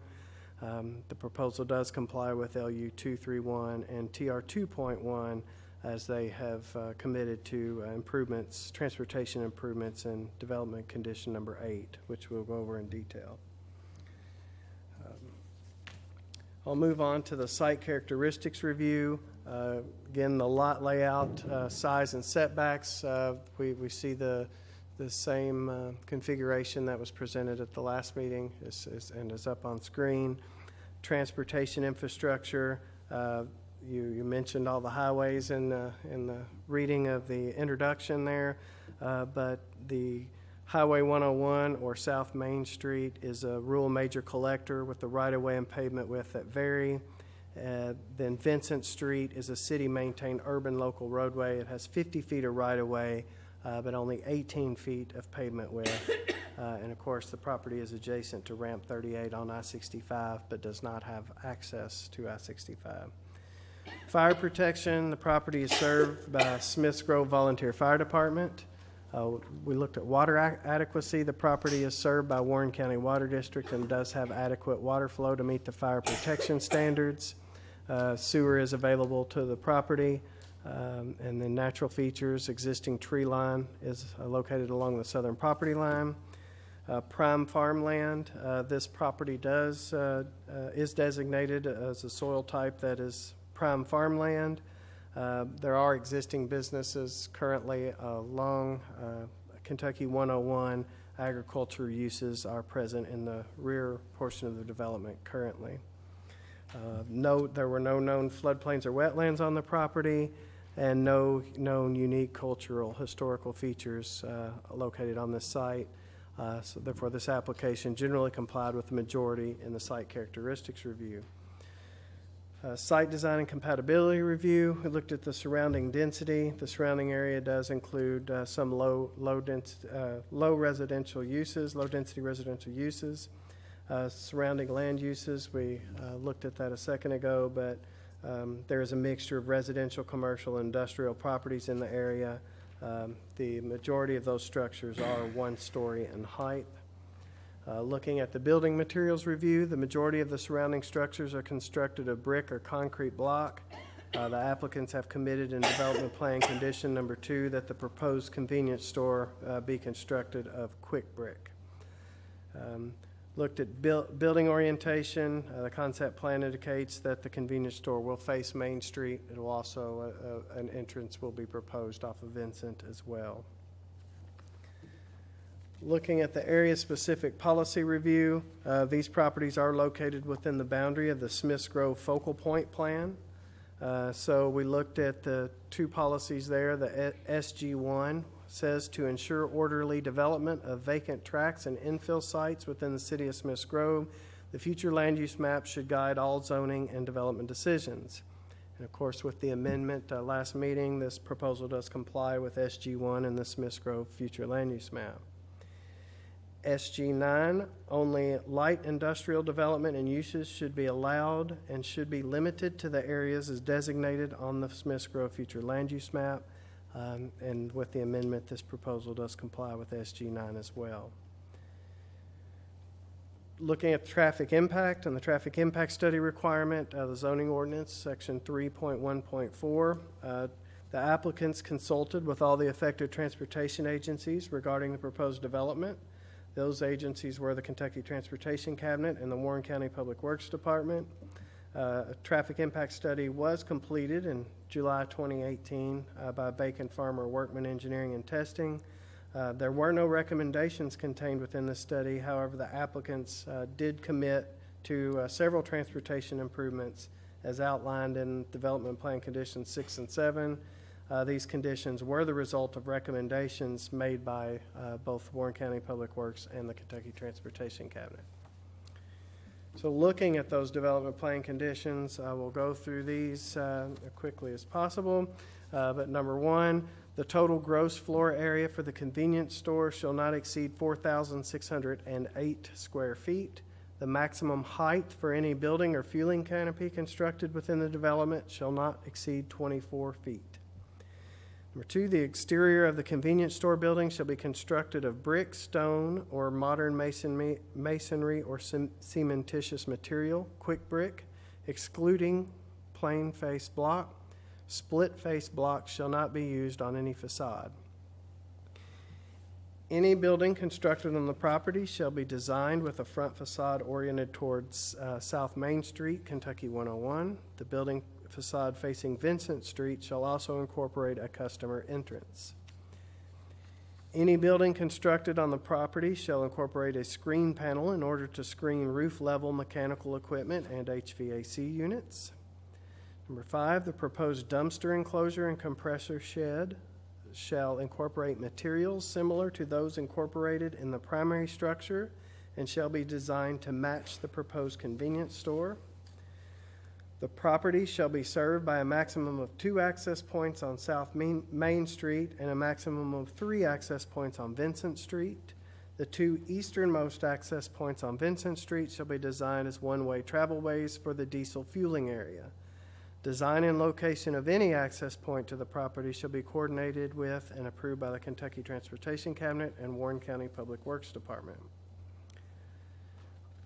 G: The proposal does comply with LU 231 and TR 2.1 as they have committed to improvements, transportation improvements, and development condition number 8, which we'll go over in detail. I'll move on to the site characteristics review. Again, the lot layout, size, and setbacks. We see the same configuration that was presented at the last meeting and is up on screen. Transportation infrastructure. You mentioned all the highways in the reading of the introduction there, but the Highway 101 or South Main Street is a rural major collector with the right-of-way and pavement width that vary. Then Vincent Street is a city-maintained urban local roadway. It has 50 feet of right-of-way, but only 18 feet of pavement width. And of course, the property is adjacent to Ramp 38 on I-65, but does not have access to I-65. Fire protection, the property is served by Smiths Grove Volunteer Fire Department. We looked at water adequacy. The property is served by Warren County Water District and does have adequate water flow to meet the fire protection standards. Sewer is available to the property. And then natural features, existing tree line is located along the southern property line. Prime farmland, this property is designated as a soil type that is prime farmland. There are existing businesses currently along Kentucky 101. Agriculture uses are present in the rear portion of the development currently. Note there were no known floodplains or wetlands on the property and no known unique cultural historical features located on this site. So therefore, this application generally complied with the majority in the site characteristics review. Site design and compatibility review. We looked at the surrounding density. The surrounding area does include some low residential uses, low density residential uses. Surrounding land uses, we looked at that a second ago, but there is a mixture of residential, commercial, and industrial properties in the area. The majority of those structures are 1 story in height. Looking at the building materials review, the majority of the surrounding structures are constructed of brick or concrete block. The applicants have committed in development plan condition number 2 that the proposed convenience store be constructed of quick brick. Looked at building orientation. The concept plan indicates that the convenience store will face Main Street. It will also, an entrance will be proposed off of Vincent as well. Looking at the area-specific policy review, these properties are located within the boundary of the Smiths Grove Focal Point Plan. So we looked at the 2 policies there. The SG1 says to ensure orderly development of vacant tracts and infill sites within the city of Smiths Grove, the future land use map should guide all zoning and development decisions. And of course, with the amendment last meeting, this proposal does comply with SG1 and the Smiths Grove future land use map. SG9, only light industrial development and uses should be allowed and should be limited to the areas as designated on the Smiths Grove future land use map. And with the amendment, this proposal does comply with SG9 as well. Looking at traffic impact and the traffic impact study requirement, the zoning ordinance, section 3.1.4, the applicants consulted with all the affected transportation agencies regarding the proposed development. Those agencies were the Kentucky Transportation Cabinet and the Warren County Public Works Department. A traffic impact study was completed in July 2018 by Bacon Farmer Workman Engineering and Testing. There were no recommendations contained within the study. However, the applicants did commit to several transportation improvements as outlined in Development Plan Conditions 6 and 7. These conditions were the result of recommendations made by both Warren County Public Works and the Kentucky Transportation Cabinet. So looking at those development plan conditions, I will go through these as quickly as possible. But number one, the total gross floor area for the convenience store shall not exceed 4,608 square feet. The maximum height for any building or fueling canopy constructed within the development shall not exceed 24 feet. Number two, the exterior of the convenience store building shall be constructed of brick, stone, or modern masonry or cementitious material, quick brick, excluding plain face block. Split face blocks shall not be used on any facade. Any building constructed on the property shall be designed with a front facade oriented towards South Main Street, Kentucky 101. The building facade facing Vincent Street shall also incorporate a customer entrance. Any building constructed on the property shall incorporate a screen panel in order to screen roof-level mechanical equipment and HVAC units. Number five, the proposed dumpster enclosure and compressor shed shall incorporate materials similar to those incorporated in the primary structure and shall be designed to match the proposed convenience store. The property shall be served by a maximum of 2 access points on South Main Street and a maximum of 3 access points on Vincent Street. The 2 easternmost access points on Vincent Street shall be designed as one-way travelways for the diesel fueling area. Design and location of any access point to the property shall be coordinated with and approved by the Kentucky Transportation Cabinet and Warren County Public Works Department.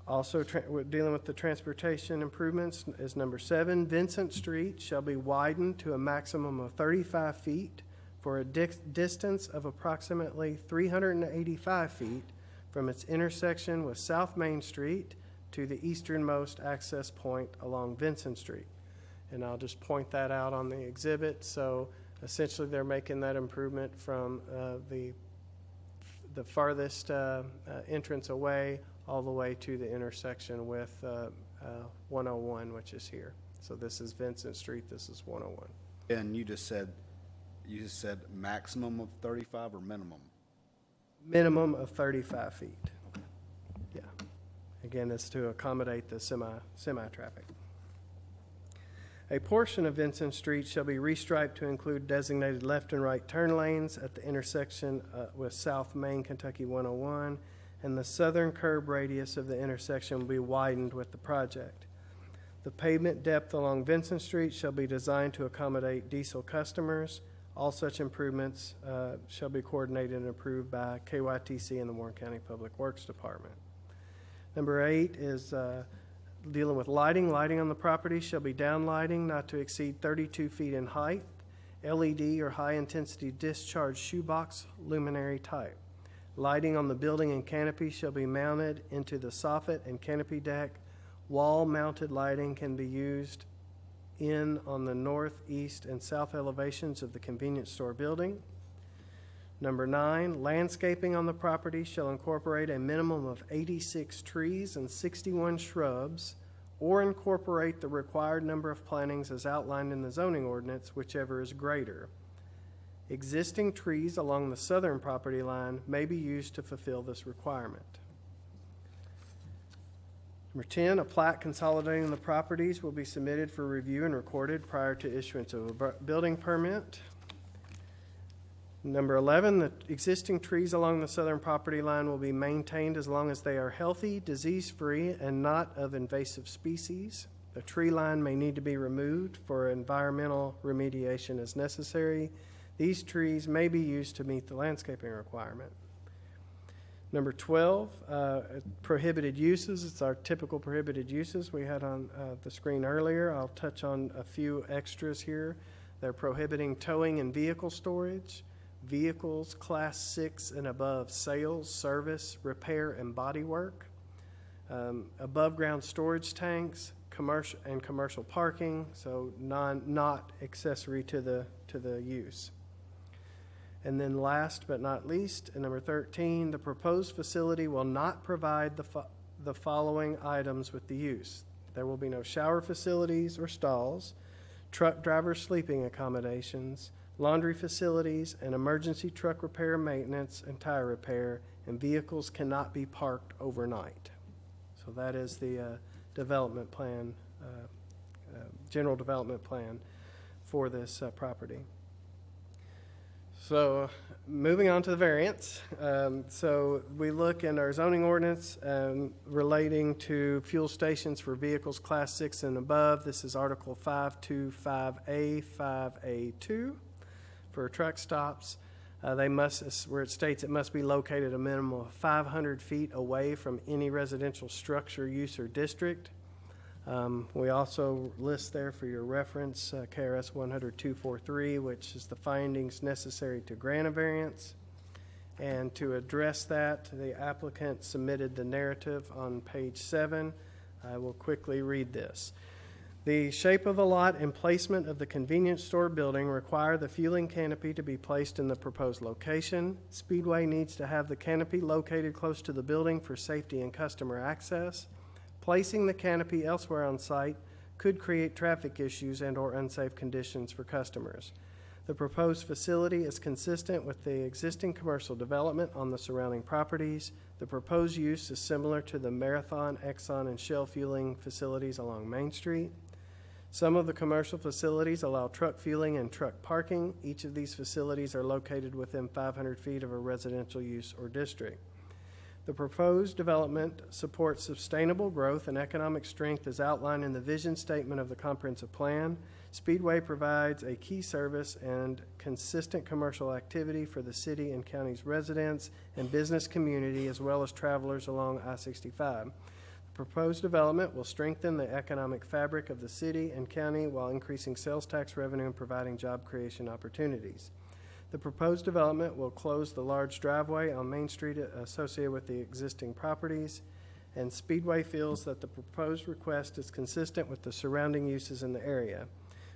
G: Also, dealing with the transportation improvements is number 7. Vincent Street shall be widened to a maximum of 35 feet for a distance of approximately 385 feet from its intersection with South Main Street to the easternmost access point along Vincent Street. And I'll just point that out on the exhibit. So essentially they're making that improvement from the farthest entrance away all the way to the intersection with 101, which is here. So this is Vincent Street, this is 101.
M: And you just said maximum of 35 or minimum?
G: Minimum of 35 feet. Yeah. Again, it's to accommodate the semi-traffic. A portion of Vincent Street shall be restriped to include designated left and right turn lanes at the intersection with South Main, Kentucky 101, and the southern curb radius of the intersection will be widened with the project. The pavement depth along Vincent Street shall be designed to accommodate diesel customers. All such improvements shall be coordinated and approved by KYTC and the Warren County Public Works Department. Number 8 is dealing with lighting. Lighting on the property shall be down lighting not to exceed 32 feet in height, LED or high-intensity discharge shoebox luminary type. Lighting on the building and canopy shall be mounted into the soffit and canopy deck. Wall-mounted lighting can be used on the north, east, and south elevations of the convenience store building. Number 9, landscaping on the property shall incorporate a minimum of 86 trees and 61 shrubs, or incorporate the required number of plantings as outlined in the zoning ordinance, whichever is greater. Existing trees along the southern property line may be used to fulfill this requirement. Number 10, a plat consolidating the properties will be submitted for review and recorded prior to issuance of a building permit. Number 11, the existing trees along the southern property line will be maintained as long as they are healthy, disease-free, and not of invasive species. The tree line may need to be removed for environmental remediation as necessary. These trees may be used to meet the landscaping requirement. Number 12, prohibited uses. It's our typical prohibited uses we had on the screen earlier. I'll touch on a few extras here. They're prohibiting towing and vehicle storage, vehicles class 6 and above sales, service, repair, and body work, above ground storage tanks, commercial parking, so not accessory to the use. And then last but not least, number 13, the proposed facility will not provide the following items with the use. There will be no shower facilities or stalls, truck driver sleeping accommodations, laundry facilities, and emergency truck repair, maintenance, and tire repair, and vehicles cannot be parked overnight. So that is the development plan, general development plan for this property. So moving on to the variance. So we look in our zoning ordinance relating to fuel stations for vehicles class 6 and above. This is Article 525A, 5A2 for truck stops. They must, where it states it must be located a minimum of 500 feet away from any residential structure, use, or district. We also list there for your reference KRS 100-243, which is the findings necessary to grant a variance. And to address that, the applicant submitted the narrative on page 7. I will quickly read this. The shape of the lot and placement of the convenience store building require the fueling canopy to be placed in the proposed location. Speedway needs to have the canopy located close to the building for safety and customer access. Placing the canopy elsewhere on site could create traffic issues and/or unsafe conditions for customers. The proposed facility is consistent with the existing commercial development on the surrounding properties. The proposed use is similar to the Marathon, Exxon, and Shell fueling facilities along Main Street. Some of the commercial facilities allow truck fueling and truck parking. Each of these facilities are located within 500 feet of a residential use or district. The proposed development supports sustainable growth and economic strength as outlined in the vision statement of the comprehensive plan. Speedway provides a key service and consistent commercial activity for the city and county's residents and business community, as well as travelers along I-65. Proposed development will strengthen the economic fabric of the city and county while increasing sales tax revenue and providing job creation opportunities. The proposed development will close the large driveway on Main Street associated with the existing properties, and Speedway feels that the proposed request is consistent with the surrounding uses in the area.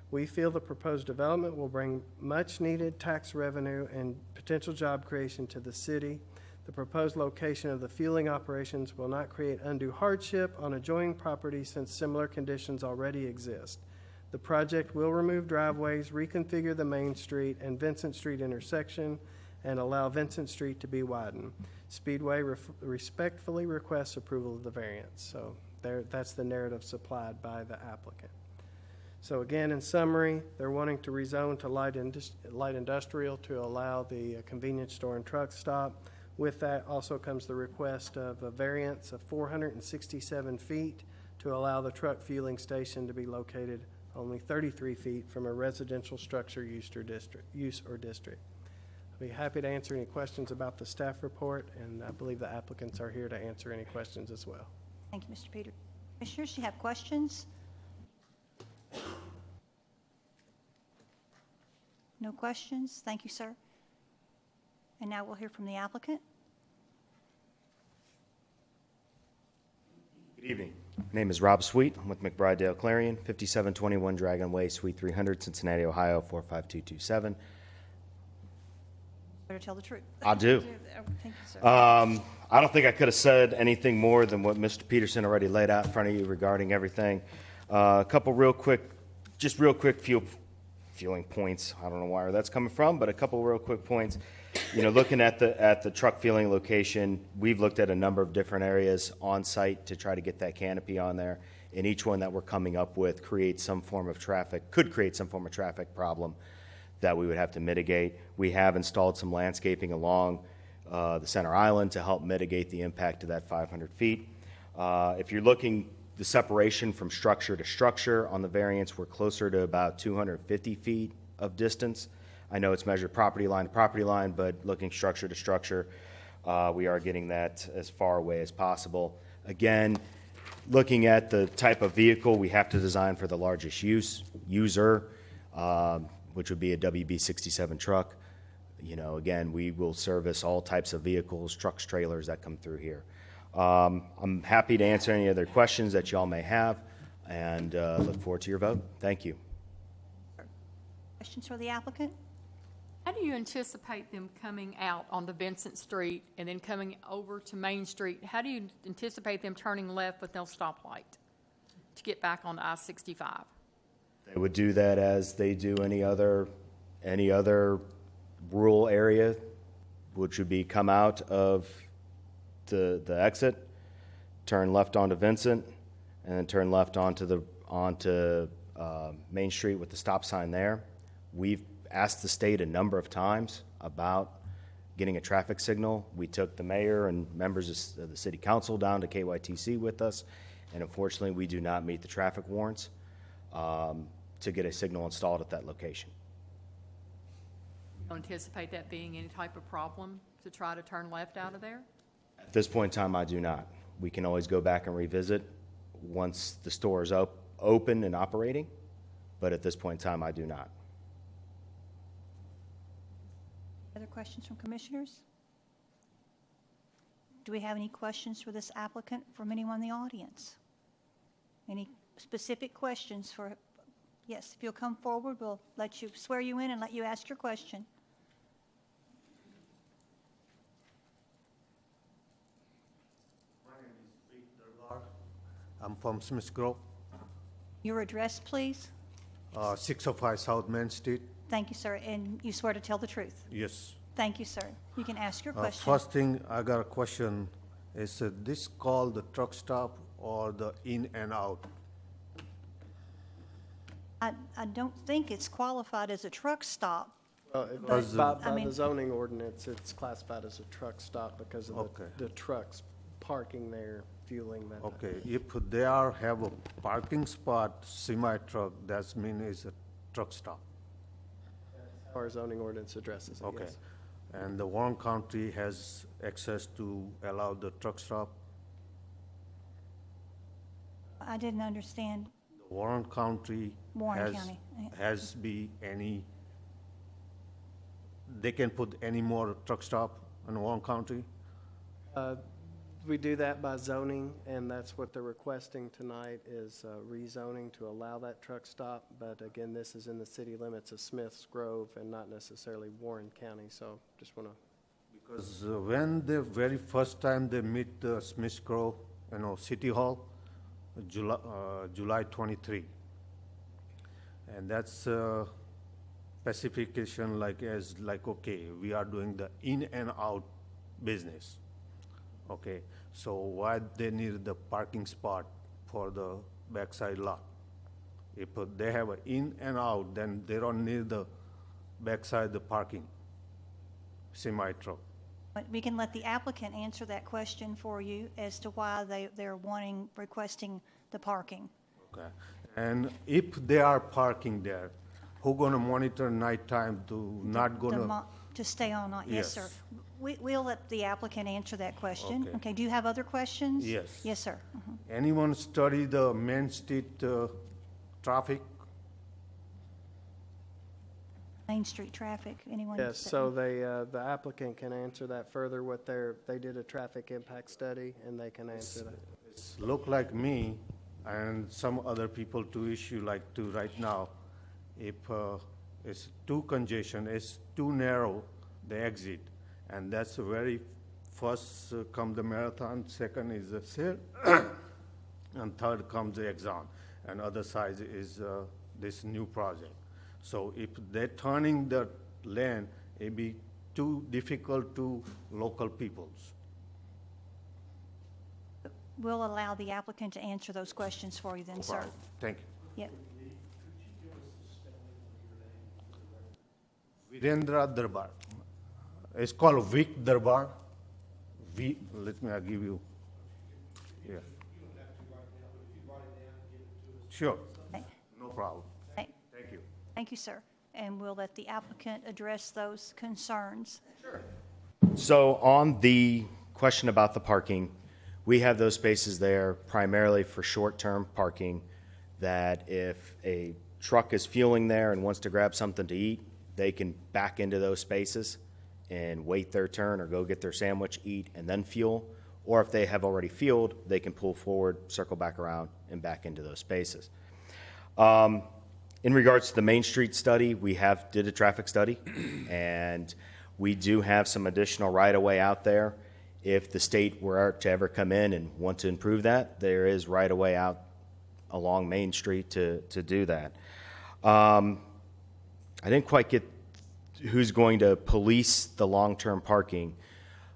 G: We feel the proposed development will bring much-needed tax revenue and potential job creation to the city. The proposed location of the fueling operations will not create undue hardship on adjoining properties since similar conditions already exist. The project will remove driveways, reconfigure the Main Street and Vincent Street intersection, and allow Vincent Street to be widened. Speedway respectfully requests approval of the variance. So that's the narrative supplied by the applicant. So again, in summary, they're wanting to rezone to light industrial to allow the convenience store and truck stop. With that also comes the request of a variance of 467 feet to allow the truck fueling station to be located only 33 feet from a residential structure use or district. I'll be happy to answer any questions about the staff report, and I believe the applicants are here to answer any questions as well.
A: Thank you, Mr. Peters. Commissioners, you have questions? No questions? Thank you, sir. And now we'll hear from the applicant.
N: Good evening. My name is Rob Sweet. I'm with McBride Dale Clarion, 5721 Dragon Way, Suite 300, Cincinnati, Ohio, 45227.
A: Better tell the truth.
N: I do.
A: Thank you, sir.
N: I don't think I could have said anything more than what Mr. Peterson already laid out in front of you regarding everything. A couple real quick fueling points. I don't know where that's coming from, but a couple real quick points. You know, looking at the truck fueling location, we've looked at a number of different areas on site to try to get that canopy on there. And each one that we're coming up with could create some form of traffic problem that we would have to mitigate. We have installed some landscaping along the center island to help mitigate the impact of that 500 feet. If you're looking the separation from structure to structure on the variance, we're closer to about 250 feet of distance. I know it's measured property line to property line, but looking structure to structure, we are getting that as far away as possible. Again, looking at the type of vehicle, we have to design for the largest user, which would be a WB67 truck. You know, again, we will service all types of vehicles, trucks, trailers that come through here. I'm happy to answer any other questions that y'all may have, and look forward to your vote. Thank you.
A: Questions for the applicant?
J: How do you anticipate them coming out on the Vincent Street and then coming over to Main Street? How do you anticipate them turning left with no stoplight? to get back on I-65?
N: They would do that as they do any other rural area, which would be come out of the exit, turn left onto Vincent, and then turn left onto Main Street with the stop sign there. We've asked the state a number of times about getting a traffic signal. We took the mayor and members of the city council down to KYTC with us, and unfortunately, we do not meet the traffic warrants to get a signal installed at that location.
J: Don't anticipate that being any type of problem to try to turn left out of there?
N: At this point in time, I do not. We can always go back and revisit once the store is open and operating, but at this point in time, I do not.
A: Other questions from commissioners? Do we have any questions for this applicant from anyone in the audience? Any specific questions for, yes, if you'll come forward, we'll let you, swear you in and let you ask your question.
O: I'm from Smith Grove,
A: Your address, please?
O: 605 South Main Street.
A: Thank you, sir, and you swear to tell the truth?
O: Yes.
A: Thank you, sir. You can ask your question.
O: First thing, I got a question. Is this called the truck stop or the in and out?
A: I don't think it's qualified as a truck stop.
G: By the zoning ordinance, it's classified as a truck stop because of the trucks parking there, fueling that.
O: Okay, if they have a parking spot, semi-truck, that means it's a truck stop.
G: Our zoning ordinance addresses it,
O: Okay.
G: yes.
O: And the Warren County has access to allow the truck stop?
A: I didn't understand.
O: The Warren County
A: Warren County.
O: has be any, they can put any more truck stop in Warren County?
G: We do that by zoning, and that's what they're requesting tonight is rezoning to allow that truck stop. But again, this is in the city limits of Smiths Grove and not necessarily Warren County, so just want to.
O: Because when the very first time they meet Smith Grove, City Hall, July 23. And that's specification okay, we are doing the in and out business. Okay, so why they need the parking spot for the backside lot? If they have an in and out, then they don't need the backside the parking, semi-truck.
A: But we can let the applicant answer that question for you as to why they're requesting the parking.
O: Okay, and if they are parking there, who gonna monitor nighttime to not gonna?
A: To stay all night, yes, sir.
O: Yes.
A: We'll let the applicant answer that question.
O: Okay.
A: Okay, do you have other questions?
O: Yes.
A: Yes, sir.
O: Anyone study the Main Street traffic?
A: Main Street traffic, anyone?
G: Yes, so the applicant can answer that further. They did a traffic impact study, and they can answer that.
O: It's look like me and some other people to issue right now. If it's too congestion, it's too narrow, the exit, and that's the very first come the marathon, second is the sale, and third comes the Exxon, and other side is this new project. So if they're turning the lane, it'd be too difficult to local peoples.
A: We'll allow the applicant to answer those questions for you then, sir.
O: Thank you.
A: Yep.
O: Virendra Darbar. It's called Vic Darbar. Let me give you. Yeah. Sure.
A: Okay.
O: No problem.
A: Thank
O: you.
A: Thank you, sir. And we'll let the applicant address those concerns.
N: So on the question about the parking, we have those spaces there primarily for short-term parking, that if a truck is fueling there and wants to grab something to eat, they can back into those spaces and wait their turn or go get their sandwich, eat, and then fuel. Or if they have already fueled, they can pull forward, circle back around, and back into those spaces. In regards to the Main Street study, we did a traffic study, and we do have some additional right-of-way out there. If the state were to ever come in and want to improve that, there is right-of-way out along Main Street to do that. I didn't quite get who's going to police the long-term parking.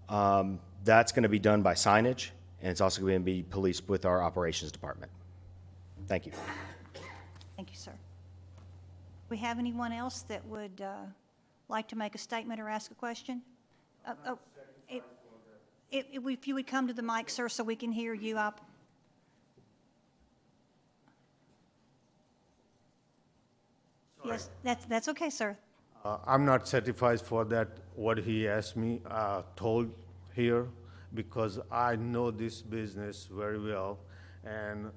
N: That's going to be done by signage, and it's also going to be policed with our operations department. Thank you.
A: Thank you, sir. We have anyone else that would like to make a statement or ask a question? If you would come to the mic, sir, so we can hear you up. Yes, that's okay, sir.
O: I'm not satisfied for that, what he asked me, told here, because I know this business very well, and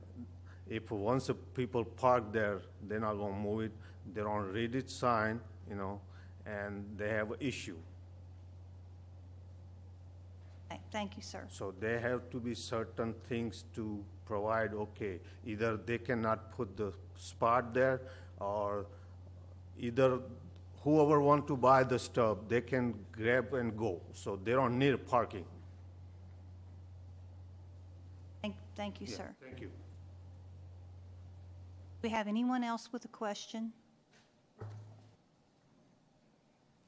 O: if once the people park there, they're not gonna move it, they don't read it sign, you know, and they have an issue.
A: Thank you, sir.
O: So there have to be certain things to provide, okay, either they cannot put the spot there, or either whoever want to buy the stuff, they can grab and go, so they don't need parking.
A: Thank you, sir.
O: Thank you.
A: Do we have anyone else with a question?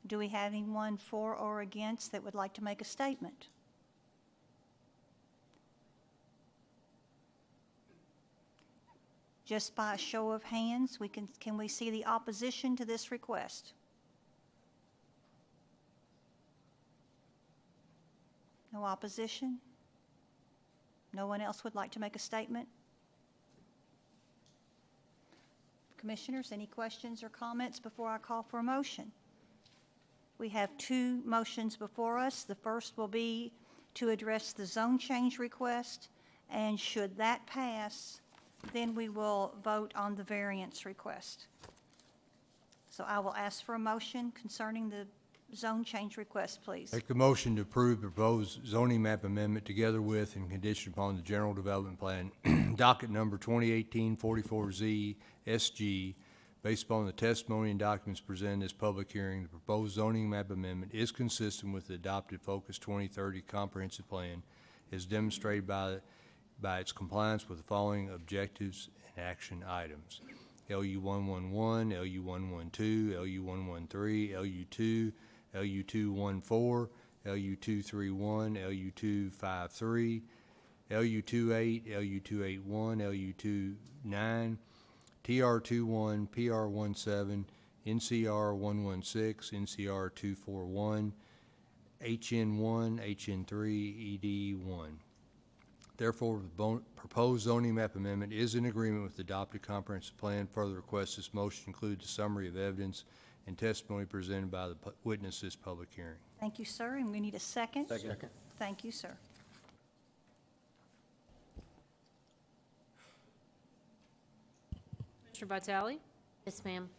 A: Do we have anyone for or against that would like to make a statement? Just by a show of hands, can we see the opposition to this request? No opposition? No one else would like to make a statement? Commissioners, any questions or comments before I call for a motion? We have two motions before us. The first will be to address the zone change request, and should that pass, then we will vote on the variance request. So I will ask for a motion concerning the zone change request, please.
H: Make the motion to approve the proposed zoning map amendment together with and conditioned upon the general development plan, docket number 2018-44Z SG, based upon the testimony and documents presented in this public hearing. The proposed zoning map amendment is consistent with the adopted Focus 2030 comprehensive plan, as demonstrated by its compliance with the following objectives and action items: LU 111, LU 112, LU 113, LU 2, LU 214, LU 231, LU 253, LU 28, LU 281, LU 29, TR 21, PR 17, NCR 116, NCR 241, HN 1, HN 3, ED 1. Therefore, the proposed zoning map amendment is in agreement with the adopted comprehensive plan. Further request this motion includes a summary of evidence and testimony presented by the witness this public hearing.
A: Thank you, sir, and we need a second.
O: Second.
A: Thank you, sir.
B: Commissioner Vitale?
C: Yes, ma'am.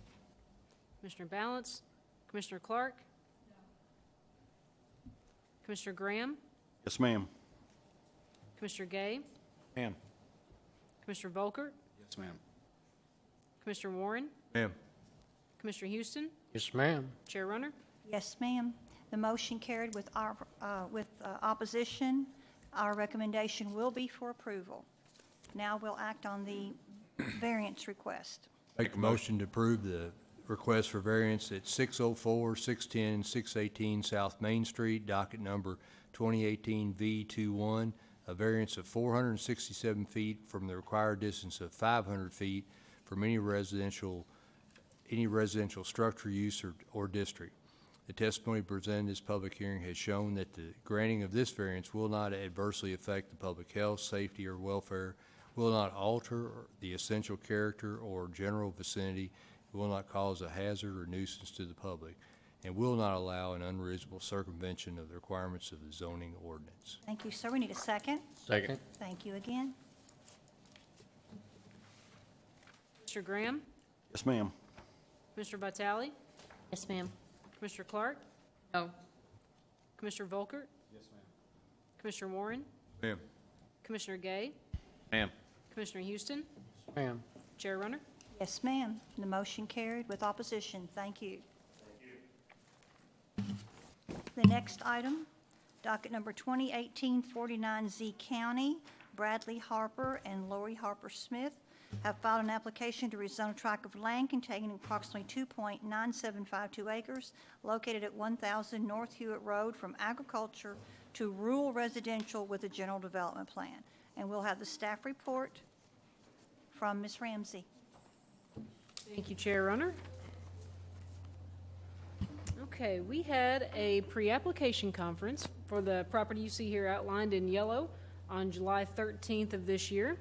B: Commissioner Balance? Commissioner Clark? Commissioner Graham?
M: Yes, ma'am.
B: Commissioner Gay?
M: Ma'am.
B: Commissioner Volkert?
M: Yes, ma'am.
B: Commissioner Warren?
H: Ma'am.
B: Commissioner Houston?
L: Yes, ma'am.
B: Chair Runner?
A: Yes, ma'am. The motion carried with opposition. Our recommendation will be for approval. Now we'll act on the variance request.
H: Make a motion to approve the request for variance at 604, 610, 618 South Main Street, docket number 2018 V21, a variance of 467 feet from the required distance of 500 feet from any residential structure, use, or district. The testimony presented in this public hearing has shown that the granting of this variance will not adversely affect the public health, safety, or welfare, will not alter the essential character or general vicinity, will not cause a hazard or nuisance to the public, and will not allow an unreasonable circumvention of the requirements of the zoning ordinance.
A: Thank you, sir. We need a second.
L: Second.
A: Thank you again.
B: Commissioner Graham?
M: Yes, ma'am.
B: Commissioner Vitale?
C: Yes, ma'am.
B: Commissioner Clark?
J: No.
B: Commissioner Volkert?
M: Yes, ma'am.
B: Commissioner Warren?
H: Ma'am.
B: Commissioner Gay?
L: Ma'am.
B: Commissioner Houston?
L: Ma'am.
B: Chair Runner?
A: Yes, ma'am. The motion carried with opposition. Thank you. The next item, docket number 2018-49Z County, Bradley Harper and Lori Harper Smith, have filed an application to rezone a tract of land containing approximately 2.9752 acres located at 1000 North Hewitt Road from agriculture to rural residential with a general development plan. And we'll have the staff report from Ms. Ramsey.
B: Thank you, Chair Runner. Okay, we had a pre-application conference for the property you see here outlined in yellow on July 13th of this year.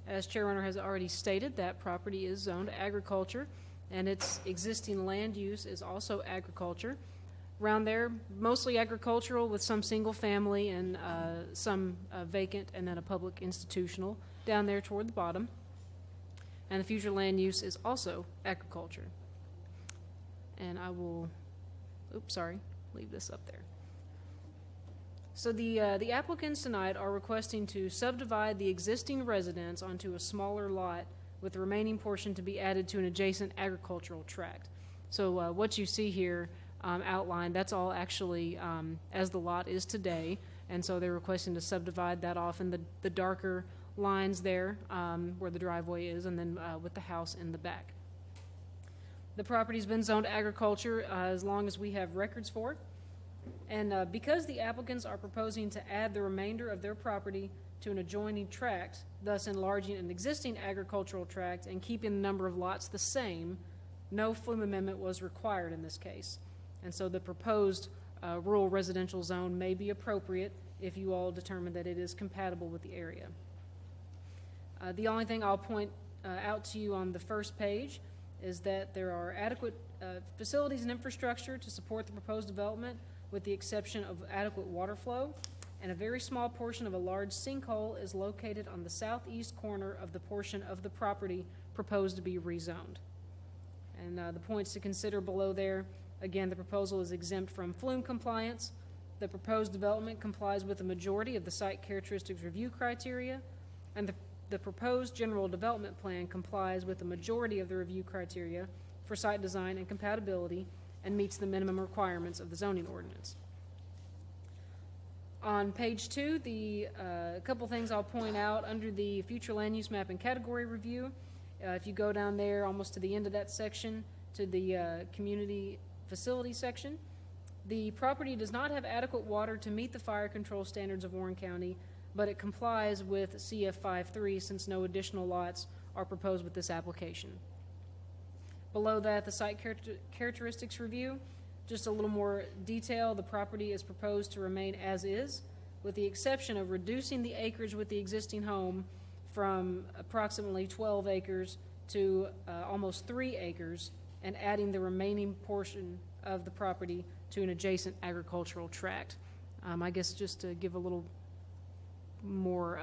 B: As Chair Runner has already stated, that property is zoned agriculture, and its existing land use is also agriculture. Around there, mostly agricultural with some single family and some vacant, and then a public institutional down there toward the bottom. And the future land use is also agriculture. And I will, leave this up there. So the applicants tonight are requesting to subdivide the existing residence onto a smaller lot with the remaining portion to be added to an adjacent agricultural tract. So what you see here outlined, that's all actually as the lot is today, and so they're requesting to subdivide that off in the darker lines there where the driveway is, and then with the house in the back. The property's been zoned agriculture as long as we have records for it. And because the applicants are proposing to add the remainder of their property to an adjoining tract, thus enlarging an existing agricultural tract and keeping the number of lots the same, no flume amendment was required in this case. And so the proposed rural residential zone may be appropriate if you all determine that it is compatible with the area. The only thing I'll point out to you on the first page is that there are adequate facilities and infrastructure to support the proposed development, with the exception of adequate water flow, and a very small portion of a large sinkhole is located on the southeast corner of the portion of the property proposed to be rezoned. And the points to consider below there, again, the proposal is exempt from flume compliance. The proposed development complies with the majority of the site characteristics review criteria, and the proposed general development plan complies with the majority of the review criteria for site design and compatibility and meets the minimum requirements of the zoning ordinance. On page 2, the couple things I'll point out under the future land use map and category review. If you go down there almost to the end of that section to the community facility section, the property does not have adequate water to meet the fire control standards of Warren County, but it complies with CF 5.3 since no additional lots are proposed with this application. Below that, the site characteristics review, just a little more detail. The property is proposed to remain as is, with the exception of reducing the acreage with the existing home from approximately 12 acres to almost 3 acres, and adding the remaining portion of the property to an adjacent agricultural tract. I guess just to give a little more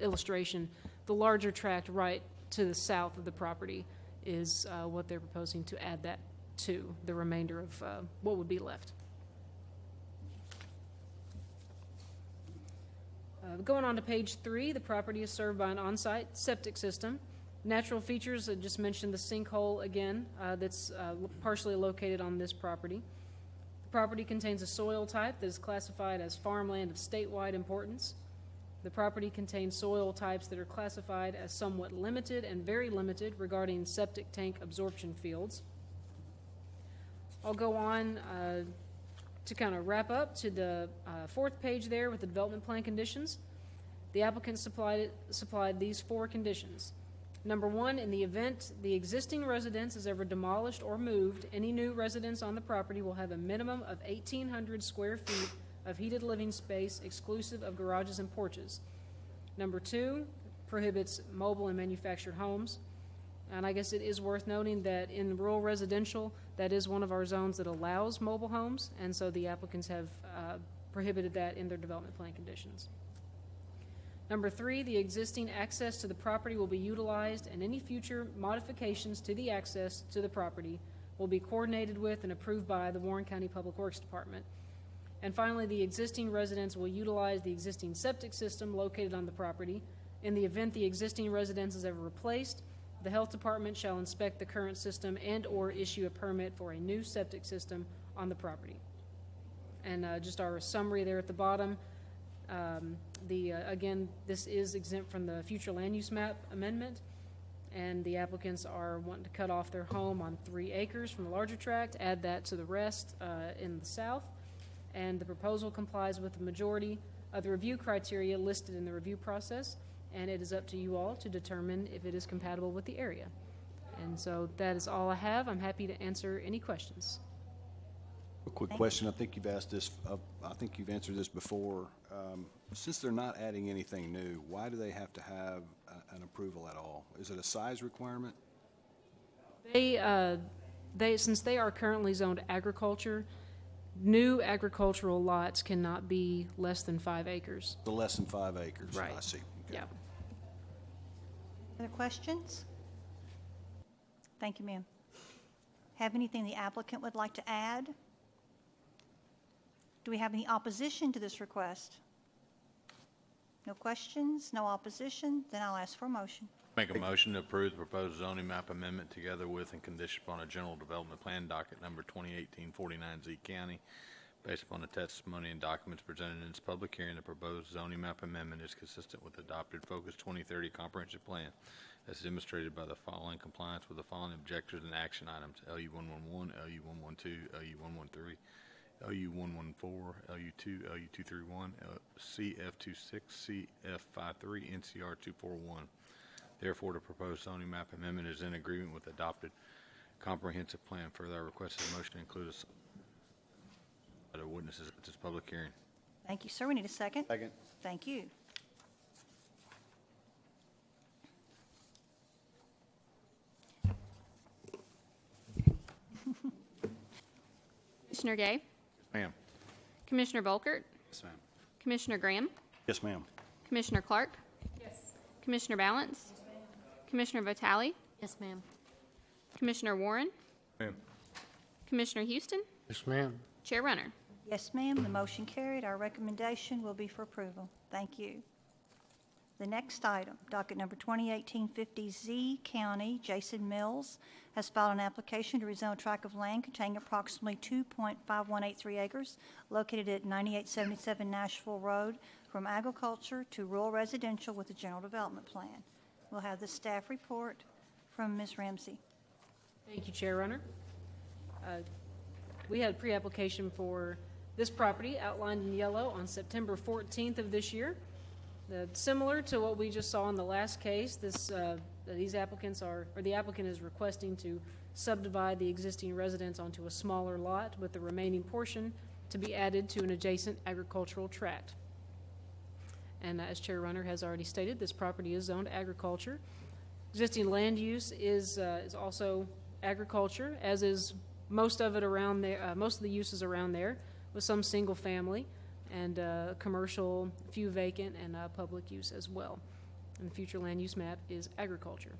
B: illustration, the larger tract right to the south of the property is what they're proposing to add that to the remainder of what would be left. Going on to page 3, the property is served by an on-site septic system. Natural features, I just mentioned the sinkhole again, that's partially located on this property. The property contains a soil type that is classified as farmland of statewide importance. The property contains soil types that are classified as somewhat limited and very limited regarding septic tank absorption fields. I'll go on to kind of wrap up to the 4th page there with the development plan conditions. The applicant supplied these 4 conditions. Number 1, in the event the existing residence is ever demolished or moved, any new residence on the property will have a minimum of 1,800 square feet of heated living space exclusive of garages and porches. Number 2, prohibits mobile and manufactured homes. And I guess it is worth noting that in rural residential, that is one of our zones that allows mobile homes, and so the applicants have prohibited that in their development plan conditions. Number 3, the existing access to the property will be utilized, and any future modifications to the access to the property will be coordinated with and approved by the Warren County Public Works Department. And finally, the existing residents will utilize the existing septic system located on the property. In the event the existing residence is ever replaced, the health department shall inspect the current system and or issue a permit for a new septic system on the property. And just our summary there at the bottom. Again, this is exempt from the future land use map amendment, and the applicants are wanting to cut off their home on 3 acres from the larger tract, add that to the rest in the south, and the proposal complies with the majority of the review criteria listed in the review process, and it is up to you all to determine if it is compatible with the area. And so that is all I have. I'm happy to answer any questions.
P: A quick question. I think you've asked this, I think you've answered this before. Since they're not adding anything new, why do they have to have an approval at all? Is it a size requirement?
B: Since they are currently zoned agriculture, new agricultural lots cannot be less than 5 acres.
P: The less than 5 acres?
B: Right.
P: I see. Okay.
B: Yeah.
A: Other questions? Thank you, ma'am. Have anything the applicant would like to add? Do we have any opposition to this request? No questions, no opposition, then I'll ask for a motion.
L: Make a motion to approve the proposed zoning map amendment together with and condition upon a general development plan docket number 2018-49Z County. Based upon the testimony and documents presented in this public hearing, the proposed zoning map amendment is consistent with adopted Focus 2030 comprehensive plan as demonstrated by the following compliance with the following objectives and action items: LU111, LU112, LU113, LU114, LU2, LU231, CF26, CF53, NCR241. Therefore, the proposed zoning map amendment is in agreement with adopted comprehensive plan. Further, I request a motion to include other witnesses at this public hearing.
A: Thank you, sir. We need a second.
M: Second.
A: Thank you.
D: Commissioner Gay,
P: Ma'am.
D: Commissioner Volkert,
M: Yes, ma'am.
D: Commissioner Graham,
P: Yes, ma'am.
D: Commissioner Clark. Yes. Commissioner Balance. Commissioner Vitale,
C: Yes, ma'am.
D: Commissioner Warren,
L: Ma'am.
D: Commissioner Houston,
O: Yes, ma'am.
D: Chair Runner.
A: Yes, ma'am. The motion carried. Our recommendation will be for approval. Thank you. The next item, docket number 2018-50Z, County, Jason Mills has filed an application to rezone a tract of land containing approximately 2.5183 acres located at 9877 Nashville Road from agriculture to rural residential with a general development plan. We'll have the staff report from Ms. Ramsey.
B: Thank you, Chair Runner. We had a pre-application for this property outlined in yellow on September 14th of this year. Similar to what we just saw in the last case, the applicant is requesting to subdivide the existing residence onto a smaller lot with the remaining portion to be added to an adjacent agricultural tract. And as Chair Runner has already stated, this property is zoned agriculture. Existing land use is also agriculture, as is most of it around there. Most of the uses around there, with some single family and commercial, few vacant, and public use as well. And the future land use map is agriculture.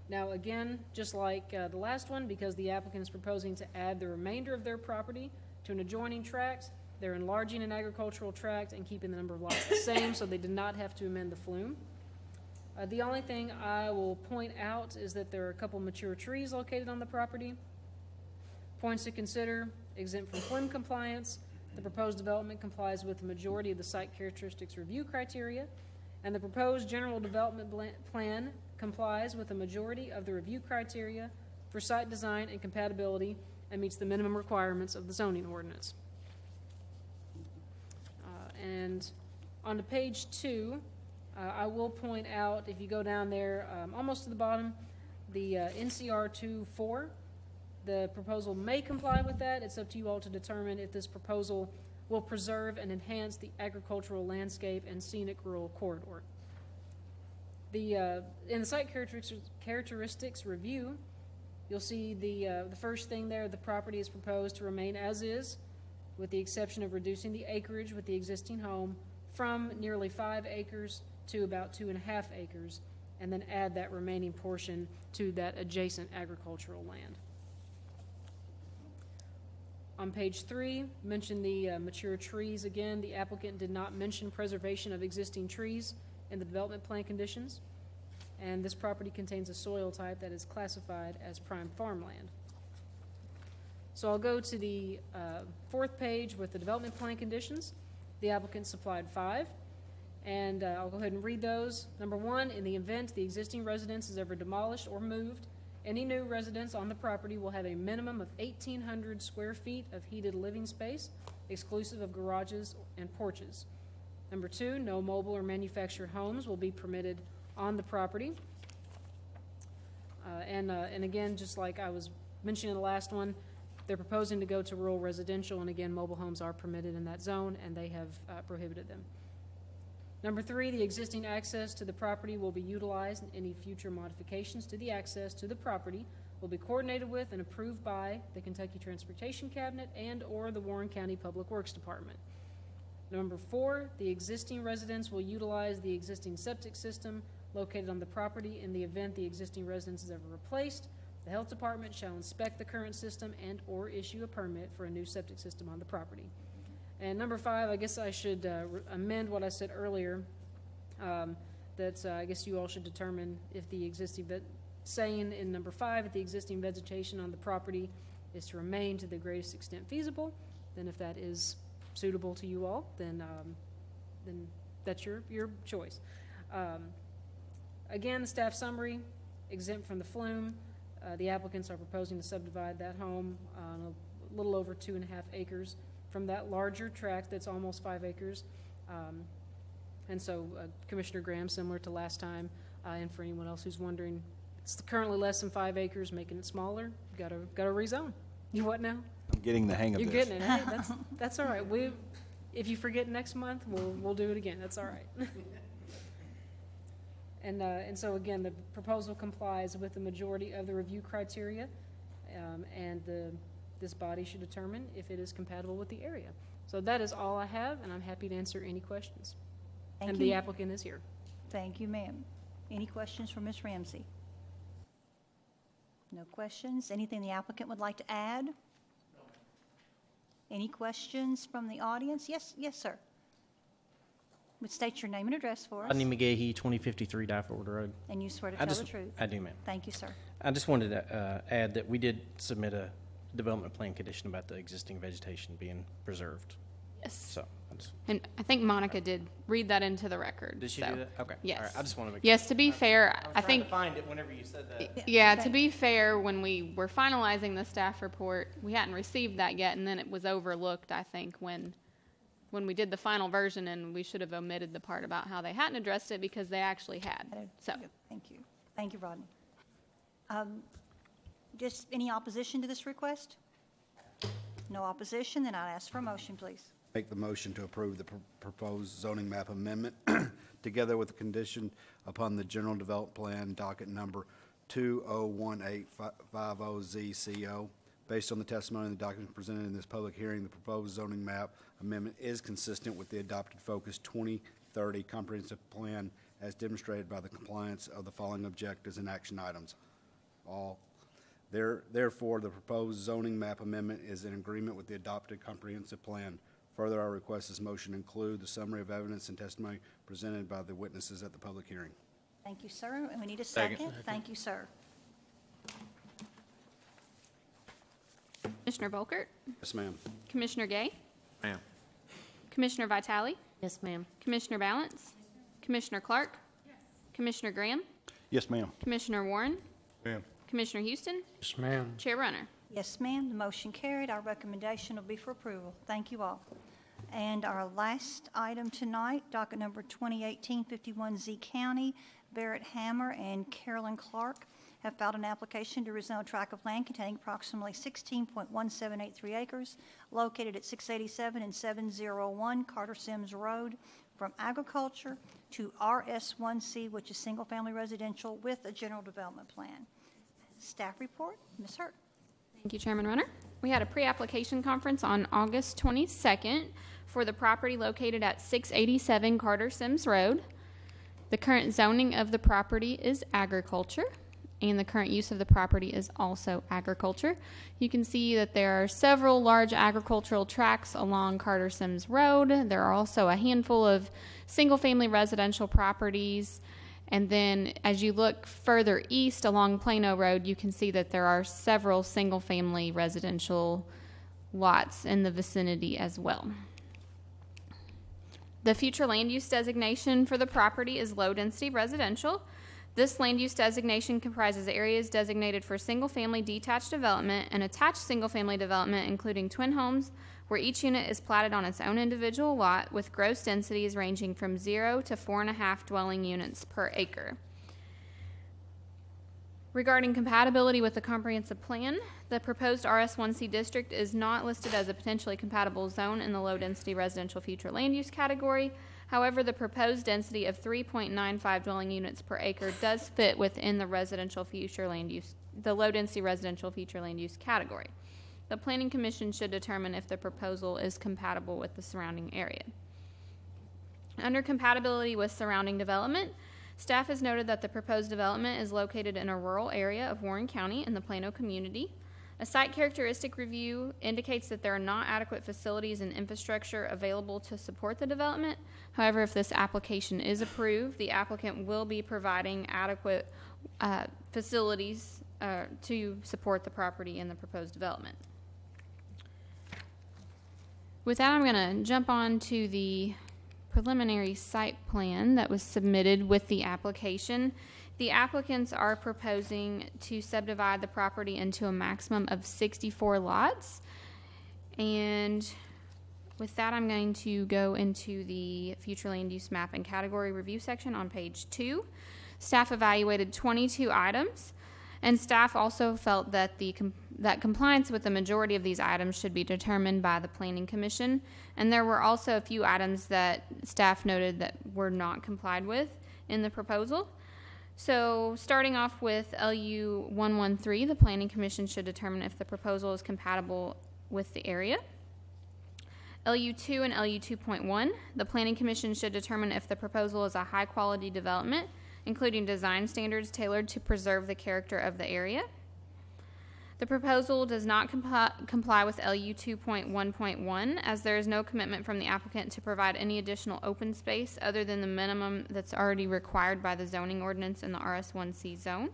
B: Now again, just like the last one, because the applicant is proposing to add the remainder of their property to an adjoining tract, they're enlarging an agricultural tract and keeping the number of lots the same, so they did not have to amend the flume. The only thing I will point out is that there are a couple mature trees located on the property. Points to consider: exempt from flume compliance, the proposed development complies with the majority of the site characteristics review criteria, and the proposed general development plan complies with the majority of the review criteria for site design and compatibility and meets the minimum requirements of the zoning ordinance. And on to page 2, I will point out, if you go down there almost to the bottom, the NCR 24, the proposal may comply with that. It's up to you all to determine if this proposal will preserve and enhance the agricultural landscape and scenic rural corridor. In the site characteristics review, you'll see the first thing there: the property is proposed to remain as is, with the exception of reducing the acreage with the existing home from nearly 5 acres to about 2.5 acres, and then add that remaining portion to that adjacent agricultural land. On page 3, mention the mature trees again. The applicant did not mention preservation of existing trees in the development plan conditions, and this property contains a soil type that is classified as prime farmland. So I'll go to the 4th page with the development plan conditions. The applicant supplied 5, and I'll go ahead and read those. Number 1, in the event the existing residence is ever demolished or moved, any new residence on the property will have a minimum of 1,800 square feet of heated living space, exclusive of garages and porches. Number 2, no mobile or manufactured homes will be permitted on the property. And again, just like I was mentioning in the last one, they're proposing to go to rural residential, and again, mobile homes are permitted in that zone, and they have prohibited them. Number 3, the existing access to the property will be utilized, and any future modifications to the access to the property will be coordinated with and approved by the Kentucky Transportation Cabinet and/or the Warren County Public Works Department. Number 4, the existing residence will utilize the existing septic system located on the property. In the event the existing residence is ever replaced, the health department shall inspect the current system and/or issue a permit for a new septic system on the property. And number 5, I guess I should amend what I said earlier, that I guess you all should determine if the existing, saying in number 5, that the existing vegetation on the property is to remain to the greatest extent feasible, then if that is suitable to you all, then that's your choice. Again, the staff summary, exempt from the flume. The applicants are proposing to subdivide that home on a little over 2.5 acres from that larger tract that's almost 5 acres. And so Commissioner Graham, similar to last time, and for anyone else who's wondering, it's currently less than 5 acres, making it smaller. Gotta rezone. You what now?
P: I'm getting the hang of
B: You're
P: this.
B: getting it. Hey, that's all right. If you forget next month, we'll do it again. That's all right. And so again, the proposal complies with the majority of the review criteria, and this body should determine if it is compatible with the area. So that is all I have, and I'm happy to answer any questions.
A: Thank
B: The
A: you.
B: applicant is here.
A: Thank you, ma'am. Any questions for Ms. Ramsey? No questions. Anything the applicant would like to add? Any questions from the audience? Yes, sir. Would state your name and address for us.
Q: Rodney McGahee, 2053 Dyford Road.
A: And you swear to tell the truth?
Q: I do, ma'am.
A: Thank you, sir.
Q: I just wanted to add that we did submit a development plan condition about the existing vegetation being preserved.
D: Yes.
Q: So,
D: And I think Monica did read that into the record.
Q: Did she
D: so,
Q: do that? Okay.
D: Yes.
Q: All right. I just want to make
D: Yes, to be fair,
Q: I was
D: I
Q: trying
D: think.
Q: to find it whenever you said that.
D: Yeah, to be fair, when we were finalizing the staff report, we hadn't received that yet, and then it was overlooked, I think, when we did the final version, and we should have omitted the part about how they hadn't addressed it because they actually had. So,
A: Thank you. Thank you, Rodney. Just any opposition to this request? No opposition, then I'd ask for a motion, please.
M: Make the motion to approve the proposed zoning map amendment together with the condition upon the general development plan docket number 201850ZCO. Based on the testimony and the documents presented in this public hearing, the proposed zoning map amendment is consistent with the adopted Focus 2030 comprehensive plan as demonstrated by the compliance of the following objectives and action items. Therefore, the proposed zoning map amendment is in agreement with the adopted comprehensive plan. Further, our request this motion include the summary of evidence and testimony presented by the witnesses at the public hearing.
A: Thank you, sir. And we need a second. Thank you, sir.
D: Commissioner Volkert,
M: Yes, ma'am.
D: Commissioner Gay,
L: Ma'am.
D: Commissioner Vitale,
C: Yes, ma'am.
D: Commissioner Balance, Commissioner Clark, Commissioner Graham,
P: Yes, ma'am.
D: Commissioner Warren,
L: Ma'am.
D: Commissioner Houston,
L: Yes, ma'am.
D: Chair Runner.
A: Yes, ma'am. The motion carried. Our recommendation will be for approval. Thank you all. And our last item tonight, docket number 2018-51Z County, Barrett Hammer and Carolyn Clark have filed an application to rezone a tract of land containing approximately 16.1783 acres located at 687 and 701 Carter Sims Road from agriculture to RS1C, which is single-family residential with a general development plan. Staff report, Ms. Hurt.
D: Thank you, Chairman Runner. We had a pre-application conference on August 22nd for the property located at 687 Carter Sims Road. The current zoning of the property is agriculture, and the current use of the property is also agriculture. You can see that there are several large agricultural tracts along Carter Sims Road. There are also a handful of single-family residential properties. And then as you look further east along Plano Road, you can see that there are several single-family residential lots in the vicinity as well. The future land use designation for the property is low-density residential. This land use designation comprises areas designated for single-family detached development and attached single-family development, including twin homes, where each unit is platted on its own individual lot with gross densities ranging from 0 to 4.5 dwelling units per acre. Regarding compatibility with the comprehensive plan, the proposed RS1C district is not listed as a potentially compatible zone in the low-density residential future land use category. However, the proposed density of 3.95 dwelling units per acre does fit within the residential future land use, the low-density residential future land use category. The Planning Commission should determine if the proposal is compatible with the surrounding area. Under compatibility with surrounding development, staff has noted that the proposed development is located in a rural area of Warren County in the Plano community. A site characteristic review indicates that there are not adequate facilities and infrastructure available to support the development. However, if this application is approved, the applicant will be providing adequate facilities to support the property in the proposed development. With that, I'm going to jump on to the preliminary site plan that was submitted with the application. The applicants are proposing to subdivide the property into a maximum of 64 lots. And with that, I'm going to go into the future land use map and category review section on page 2. Staff evaluated 22 items, and staff also felt that that compliance with the majority of these items should be determined by the Planning Commission. And there were also a few items that staff noted that were not complied with in the proposal. So starting off with LU 113, the Planning Commission should determine if the proposal is compatible with the area. LU 2 and LU 2.1, the Planning Commission should determine if the proposal is a high-quality development, including design standards tailored to preserve the character of the area. The proposal does not comply with LU 2.1.1, as there is no commitment from the applicant to provide any additional open space other than the minimum that's already required by the zoning ordinance in the RS1C zone.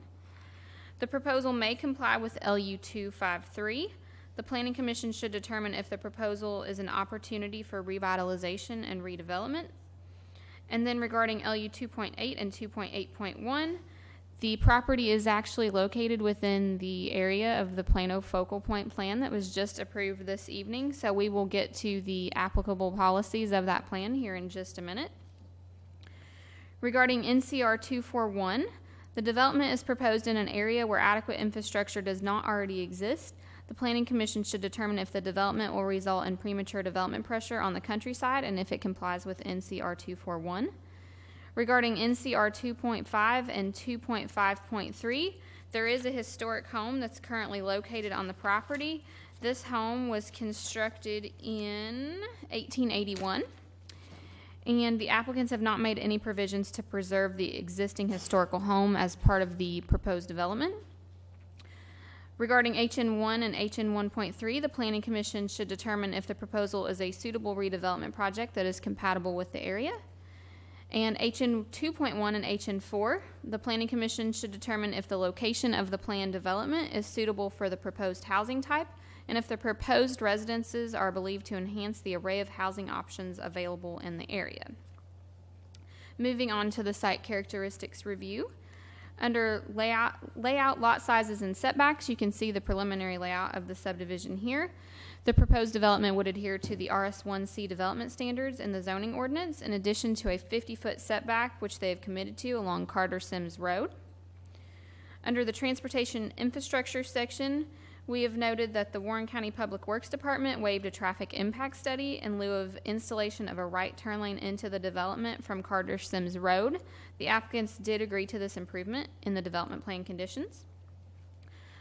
D: The proposal may comply with LU 2.5.3. The Planning Commission should determine if the proposal is an opportunity for revitalization and redevelopment. And then regarding LU 2.8 and 2.8.1, the property is actually located within the area of the Plano Focal Point Plan that was just approved this evening, so we will get to the applicable policies of that plan here in just a minute. Regarding NCR 241, the development is proposed in an area where adequate infrastructure does not already exist. The Planning Commission should determine if the development will result in premature development pressure on the countryside and if it complies with NCR 241. Regarding NCR 2.5 and 2.5.3, there is a historic home that's currently located on the property. This home was constructed in 1881, and the applicants have not made any provisions to preserve the existing historical home as part of the proposed development. Regarding HN1 and HN1.3, the Planning Commission should determine if the proposal is a suitable redevelopment project that is compatible with the area. And HN 2.1 and HN 4, the Planning Commission should determine if the location of the planned development is suitable for the proposed housing type and if the proposed residences are believed to enhance the array of housing options available in the area. Moving on to the site characteristics review. Under layout, lot sizes, and setbacks, you can see the preliminary layout of the subdivision here. The proposed development would adhere to the RS1C development standards in the zoning ordinance, in addition to a 50-foot setback, which they have committed to along Carter Sims Road. Under the transportation infrastructure section, we have noted that the Warren County Public Works Department waived a traffic impact study in lieu of installation of a right turn lane into the development from Carter Sims Road. The applicants did agree to this improvement in the development plan conditions.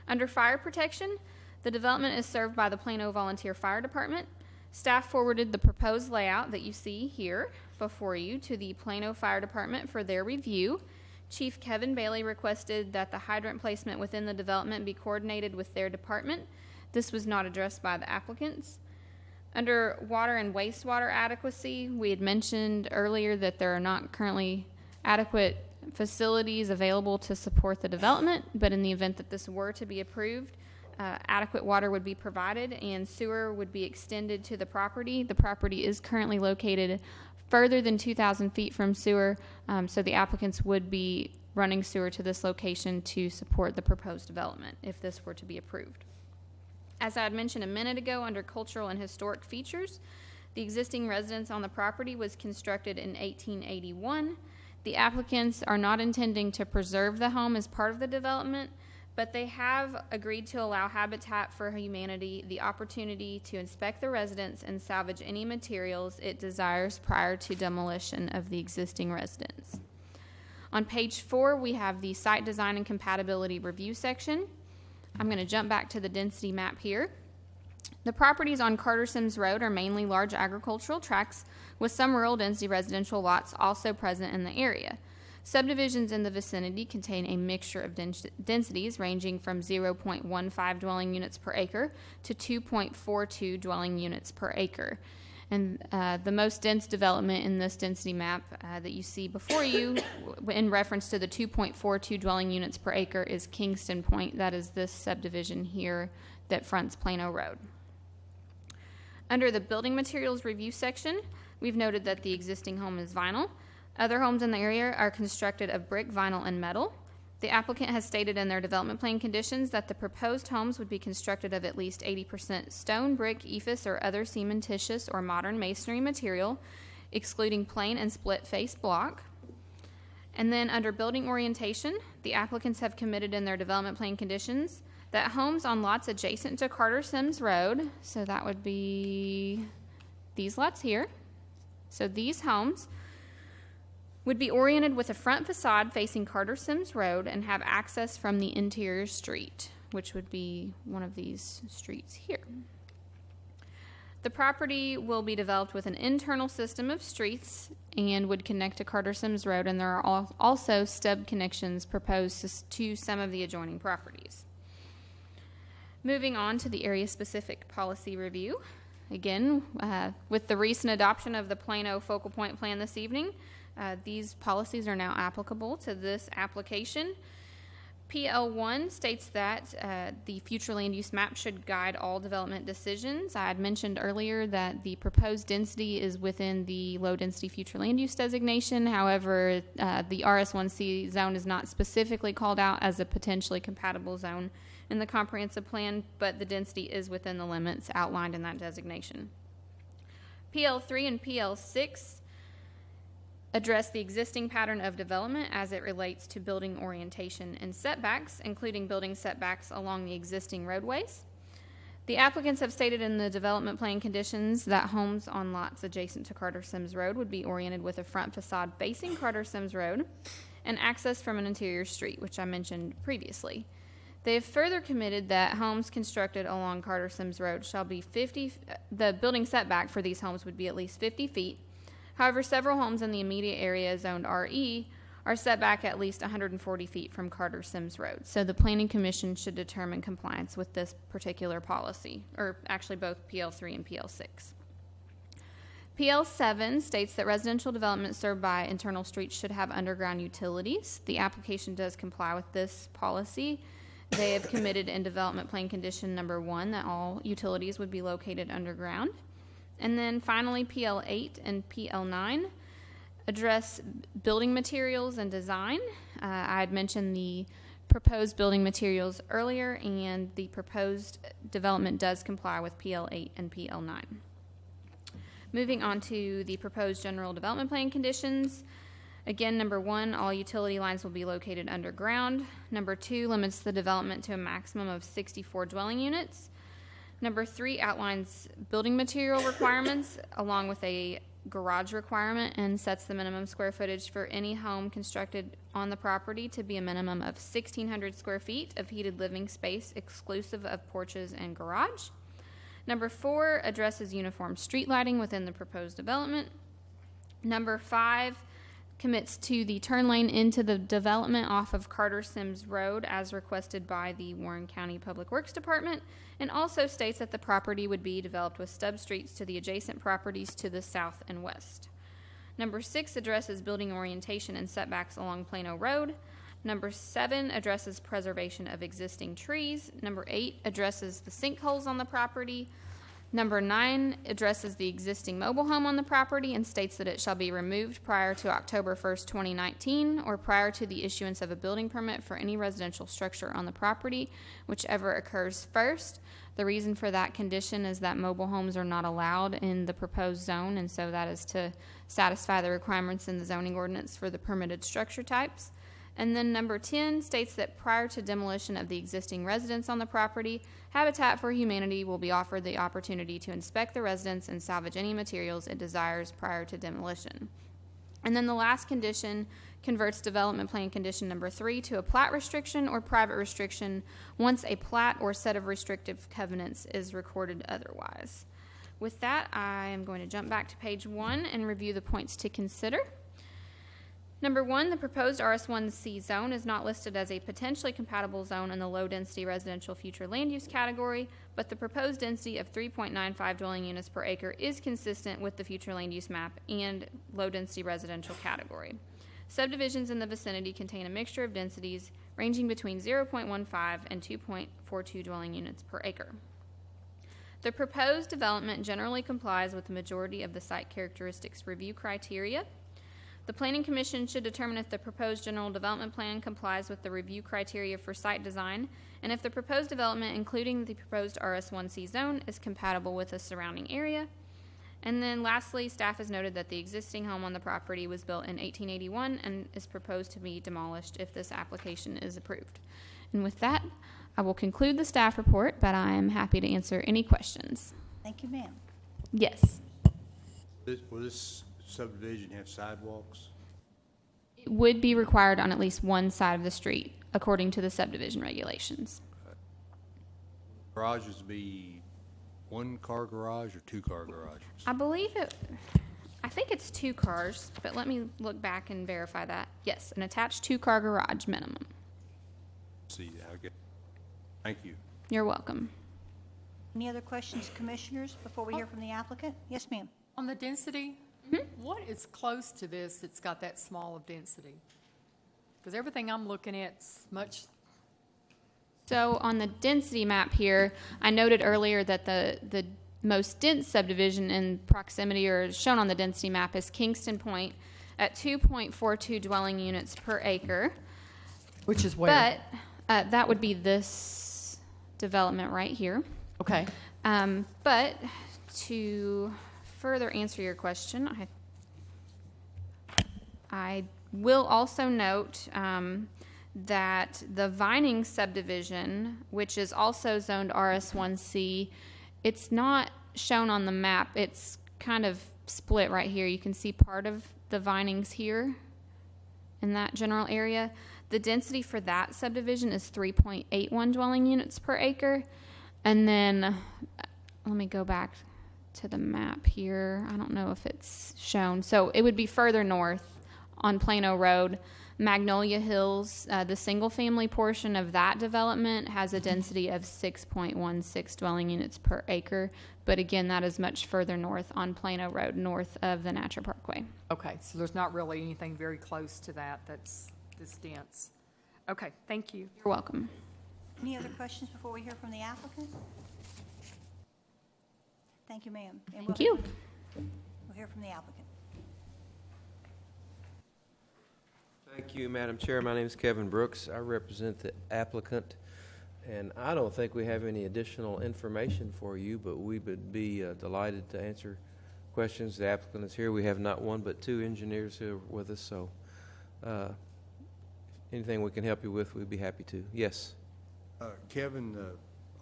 D: Under fire protection, the development is served by the Plano Volunteer Fire Department. Staff forwarded the proposed layout that you see here before you to the Plano Fire Department for their review. Chief Kevin Bailey requested that the hydrant placement within the development be coordinated with their department. This was not addressed by the applicants. Under water and wastewater adequacy, we had mentioned earlier that there are not currently adequate facilities available to support the development, but in the event that this were to be approved, adequate water would be provided and sewer would be extended to the property. The property is currently located further than 2,000 feet from sewer, so the applicants would be running sewer to this location to support the proposed development if this were to be approved. As I had mentioned a minute ago, under cultural and historic features, the existing residence on the property was constructed in 1881. The applicants are not intending to preserve the home as part of the development, but they have agreed to allow Habitat for Humanity the opportunity to inspect the residence and salvage any materials it desires prior to demolition of the existing residence. On page 4, we have the site design and compatibility review section. I'm going to jump back to the density map here. The properties on Carter Sims Road are mainly large agricultural tracts with some rural density residential lots also present in the area. Subdivisions in the vicinity contain a mixture of densities ranging from 0.15 dwelling units per acre to 2.42 dwelling units per acre. And the most dense development in this density map that you see before you in reference to the 2.42 dwelling units per acre is Kingston Point. That is this subdivision here that fronts Plano Road. Under the building materials review section, we've noted that the existing home is vinyl. Other homes in the area are constructed of brick, vinyl, and metal. The applicant has stated in their development plan conditions that the proposed homes would be constructed of at least 80% stone, brick, ephes, or other cementitious or modern masonry material, excluding plain and split face block. And then under building orientation, the applicants have committed in their development plan conditions that homes on lots adjacent to Carter Sims Road, so that would be these lots here, so these homes would be oriented with a front facade facing Carter Sims Road and have access from the interior street, which would be one of these streets here. The property will be developed with an internal system of streets and would connect to Carter Sims Road, and there are also stub connections proposed to some of the adjoining properties. Moving on to the area-specific policy review. Again, with the recent adoption of the Plano Focal Point Plan this evening, these policies are now applicable to this application. PL1 states that the future land use map should guide all development decisions. I had mentioned earlier that the proposed density is within the low density future land use designation. However, the RS1C zone is not specifically called out as a potentially compatible zone in the comprehensive plan, but the density is within the limits outlined in that designation. PL3 and PL6 address the existing pattern of development as it relates to building orientation and setbacks, including building setbacks along the existing roadways. The applicants have stated in the development plan conditions that homes on lots adjacent to Carter Sims Road would be oriented with a front facade facing Carter Sims Road and access from an interior street, which I mentioned previously. They have further committed that homes constructed along Carter Sims Road shall be the building setback for these homes would be at least 50 feet. However, several homes in the immediate area zoned RE are set back at least 140 feet from Carter Sims Road. So the Planning Commission should determine compliance with this particular policy, or actually both PL3 and PL6. PL7 states that residential development served by internal streets should have underground utilities. The application does comply with this policy. They have committed in development plan condition number 1 that all utilities would be located underground. And then finally, PL8 and PL9 address building materials and design. I had mentioned the proposed building materials earlier, and the proposed development does comply with PL8 and PL9. Moving on to the proposed general development plan conditions. Again, number 1, all utility lines will be located underground. Number 2 limits the development to a maximum of 64 dwelling units. Number 3 outlines building material requirements along with a garage requirement and sets the minimum square footage for any home constructed on the property to be a minimum of 1,600 square feet of heated living space exclusive of porches and garage. Number 4 addresses uniform street lighting within the proposed development. Number 5 commits to the turn lane into the development off of Carter Sims Road as requested by the Warren County Public Works Department, and also states that the property would be developed with stub streets to the adjacent properties to the south and west. Number 6 addresses building orientation and setbacks along Plano Road. Number 7 addresses preservation of existing trees. Number 8 addresses the sinkholes on the property. Number 9 addresses the existing mobile home on the property and states that it shall be removed prior to October 1st, 2019, or prior to the issuance of a building permit for any residential structure on the property, whichever occurs first. The reason for that condition is that mobile homes are not allowed in the proposed zone, and so that is to satisfy the requirements in the zoning ordinance for the permitted structure types. And then number 10 states that prior to demolition of the existing residence on the property, Habitat for Humanity will be offered the opportunity to inspect the residence and salvage any materials it desires prior to demolition. And then the last condition converts development plan condition number 3 to a plat restriction or private restriction once a plat or set of restrictive covenants is recorded otherwise. With that, I am going to jump back to page 1 and review the points to consider. Number 1, the proposed RS1C zone is not listed as a potentially compatible zone in the low-density residential future land use category, but the proposed density of 3.95 dwelling units per acre is consistent with the future land use map and low-density residential category. Subdivisions in the vicinity contain a mixture of densities ranging between 0.15 and 2.42 dwelling units per acre. The proposed development generally complies with the majority of the site characteristics review criteria. The Planning Commission should determine if the proposed general development plan complies with the review criteria for site design, and if the proposed development, including the proposed RS1C zone, is compatible with the surrounding area. And then lastly, staff has noted that the existing home on the property was built in 1881 and is proposed to be demolished if this application is approved. And with that, I will conclude the staff report, but I am happy to answer any questions.
A: Thank you, ma'am.
D: Yes.
H: Will this subdivision have sidewalks?
D: It would be required on at least one side of the street, according to the subdivision regulations.
H: Garages be one-car garage or two-car garages?
D: I think it's 2 cars, but let me look back and verify that. Yes, an attached 2-car garage minimum.
H: See, I get. Thank you.
D: You're welcome.
A: Any other questions, commissioners, before we hear from the applicant? Yes, ma'am.
J: On the density, what is close to this that's got that small of density? Because everything I'm looking at's much.
D: So on the density map here, I noted earlier that the most dense subdivision in proximity, or shown on the density map, is Kingston Point at 2.42 dwelling units per acre.
J: Which is where?
D: But that would be this development right here.
J: Okay.
D: But to further answer your question, I will also note that the Vining subdivision, which is also zoned RS1C, it's not shown on the map. It's kind of split right here. You can see part of the Vinings here in that general area. The density for that subdivision is 3.81 dwelling units per acre. And then, let me go back to the map here. I don't know if it's shown. So it would be further north on Plano Road. Magnolia Hills, the single-family portion of that development has a density of 6.16 dwelling units per acre. But again, that is much further north on Plano Road, north of the Natural Parkway.
J: Okay, so there's not really anything very close to that that's this dense. Okay, thank you.
D: You're welcome.
A: Any other questions before we hear from the applicant? Thank you, ma'am. And
D: Thank you.
A: We'll hear from the applicant.
R: Thank you, Madam Chair. My name is Kevin Brooks. I represent the applicant, and I don't think we have any additional information for you, but we would be delighted to answer questions. The applicant is here. We have not one but 2 engineers here with us, so anything we can help you with, we'd be happy to. Yes.
H: Kevin,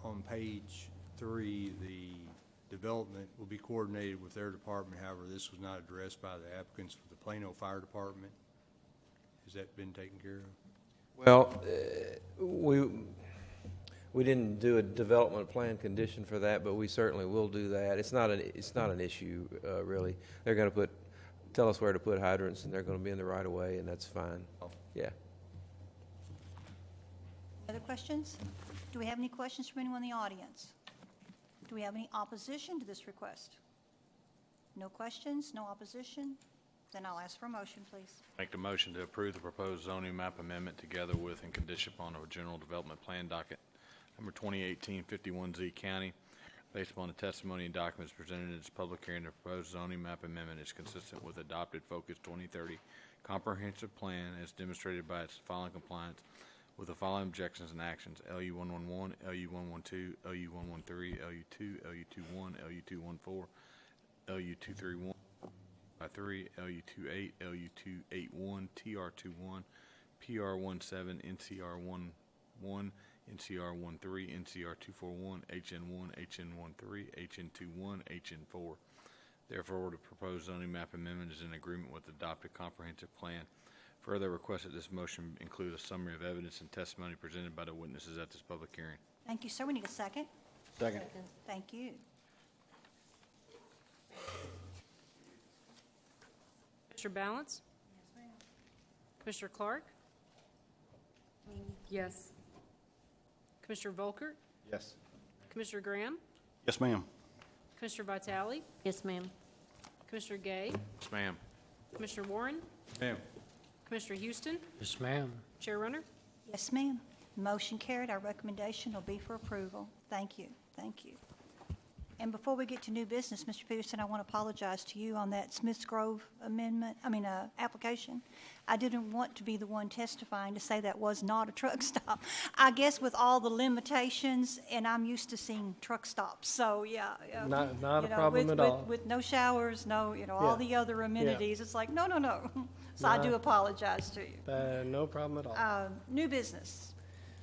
H: on page 3, the development will be coordinated with their department. However, this was not addressed by the applicants for the Plano Fire Department. Has that been taken care of?
R: Well, we didn't do a development plan condition for that, but we certainly will do that. It's not an issue really. They're going to tell us where to put hydrants, and they're going to be in the right of way, and that's fine. Yeah.
A: Other questions? Do we have any questions from anyone in the audience? Do we have any opposition to this request? No questions, no opposition? Then I'll ask for a motion, please.
L: Make the motion to approve the proposed zoning map amendment together with and condition upon a general development plan docket number 2018-51Z County based upon the testimony and documents presented in this public hearing, the proposed zoning map amendment is consistent with adopted Focus 2030 comprehensive plan as demonstrated by its following compliance with the following objections and actions: LU 111, LU 112, LU 113, LU 2, LU 21, LU 214, LU 231, 3, LU 28, LU 281, TR 21, PR 17, NCR 11, NCR 13, NCR 241, HN1, HN 13, HN 21, HN 4. Therefore, the proposed zoning map amendment is in agreement with the adopted comprehensive plan. Further request that this motion include a summary of evidence and testimony presented by the witnesses at this public hearing.
A: Thank you, sir. We need a second.
M: Second.
A: Thank you.
B: Commissioner Balance? Commissioner Clark?
J: Yes.
B: Commissioner Volkert?
M: Yes.
B: Commissioner Graham?
P: Yes, ma'am.
B: Commissioner Vitale?
C: Yes, ma'am.
B: Commissioner Gay?
L: Yes, ma'am.
B: Commissioner Warren?
L: Ma'am.
B: Commissioner Houston?
Q: Yes, ma'am.
B: Chair Runner?
A: Yes, ma'am. Motion carried. Our recommendation will be for approval. Thank you. Thank you. And before we get to new business, Mr. Peterson, I want to apologize to you on that Smiths Grove application. I didn't want to be the one testifying to say that was not a truck stop. I guess with all the limitations, and I'm used to seeing truck stops, so yeah.
G: Not a problem at all.
A: With no showers, all
G: Yeah.
A: the other amenities, it's like, no. So I do apologize to you.
G: No problem at all.
A: New business,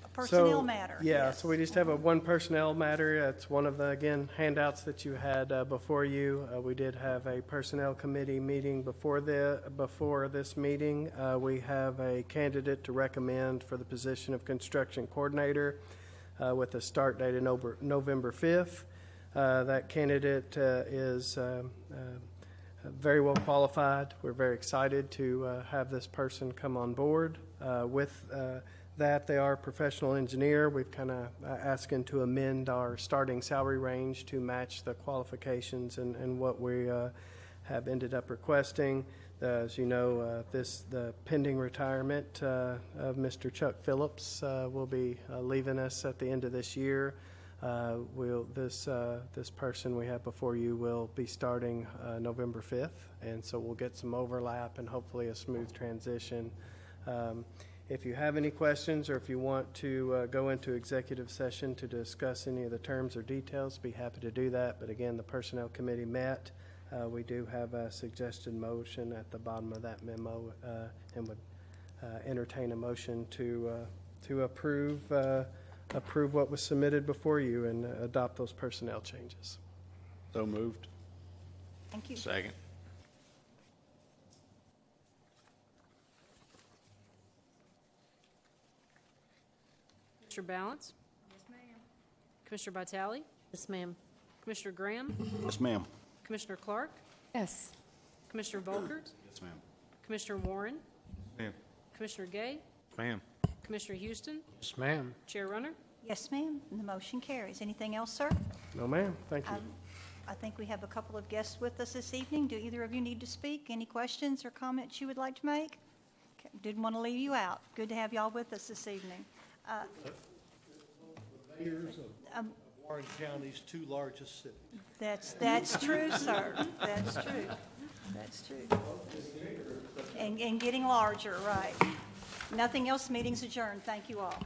A: a personnel
G: So,
A: matter.
G: Yeah,
A: yes.
G: so we just have one personnel matter. It's one of the, again, handouts that you had before you. We did have a personnel committee meeting before this meeting. We have a candidate to recommend for the position of construction coordinator with a start date of November 5th. That candidate is very well qualified. We're very excited to have this person come on board. With that, they are a professional engineer. We've kind of asking to amend our starting salary range to match the qualifications and what we have ended up requesting. As you know, the pending retirement of Mr. Chuck Phillips will be leaving us at the end of this year. This person we have before you will be starting November 5th, and so we'll get some overlap and hopefully a smooth transition. If you have any questions or if you want to go into executive session to discuss any of the terms or details, be happy to do that. But again, the Personnel Committee met. We do have a suggested motion at the bottom of that memo and would entertain a motion to approve what was submitted before you and adopt those personnel changes.
M: So moved.
A: Thank you.
L: Second.
B: Commissioner Balance? Yes, ma'am. Commissioner Vitale?
C: Yes, ma'am.
B: Commissioner Graham?
P: Yes, ma'am.
B: Commissioner Clark?
J: Yes.
B: Commissioner Volkert?
M: Yes, ma'am.
B: Commissioner Warren?
L: Ma'am.
B: Commissioner Gay?
L: Ma'am.
B: Commissioner Houston?
Q: Yes, ma'am.
B: Chair Runner?
A: Yes, ma'am. And the motion carries. Anything else, sir?
G: No, ma'am. Thank you.
A: I think we have a couple of guests with us this evening. Do either of you need to speak? Any questions or comments you would like to make? Okay, didn't want to leave you out. Good to have y'all with us this evening.
F: Mayors of Warren County's two largest cities.
A: That's true, sir. That's true. That's true. And getting larger, right. Nothing else, meeting's adjourned. Thank you all.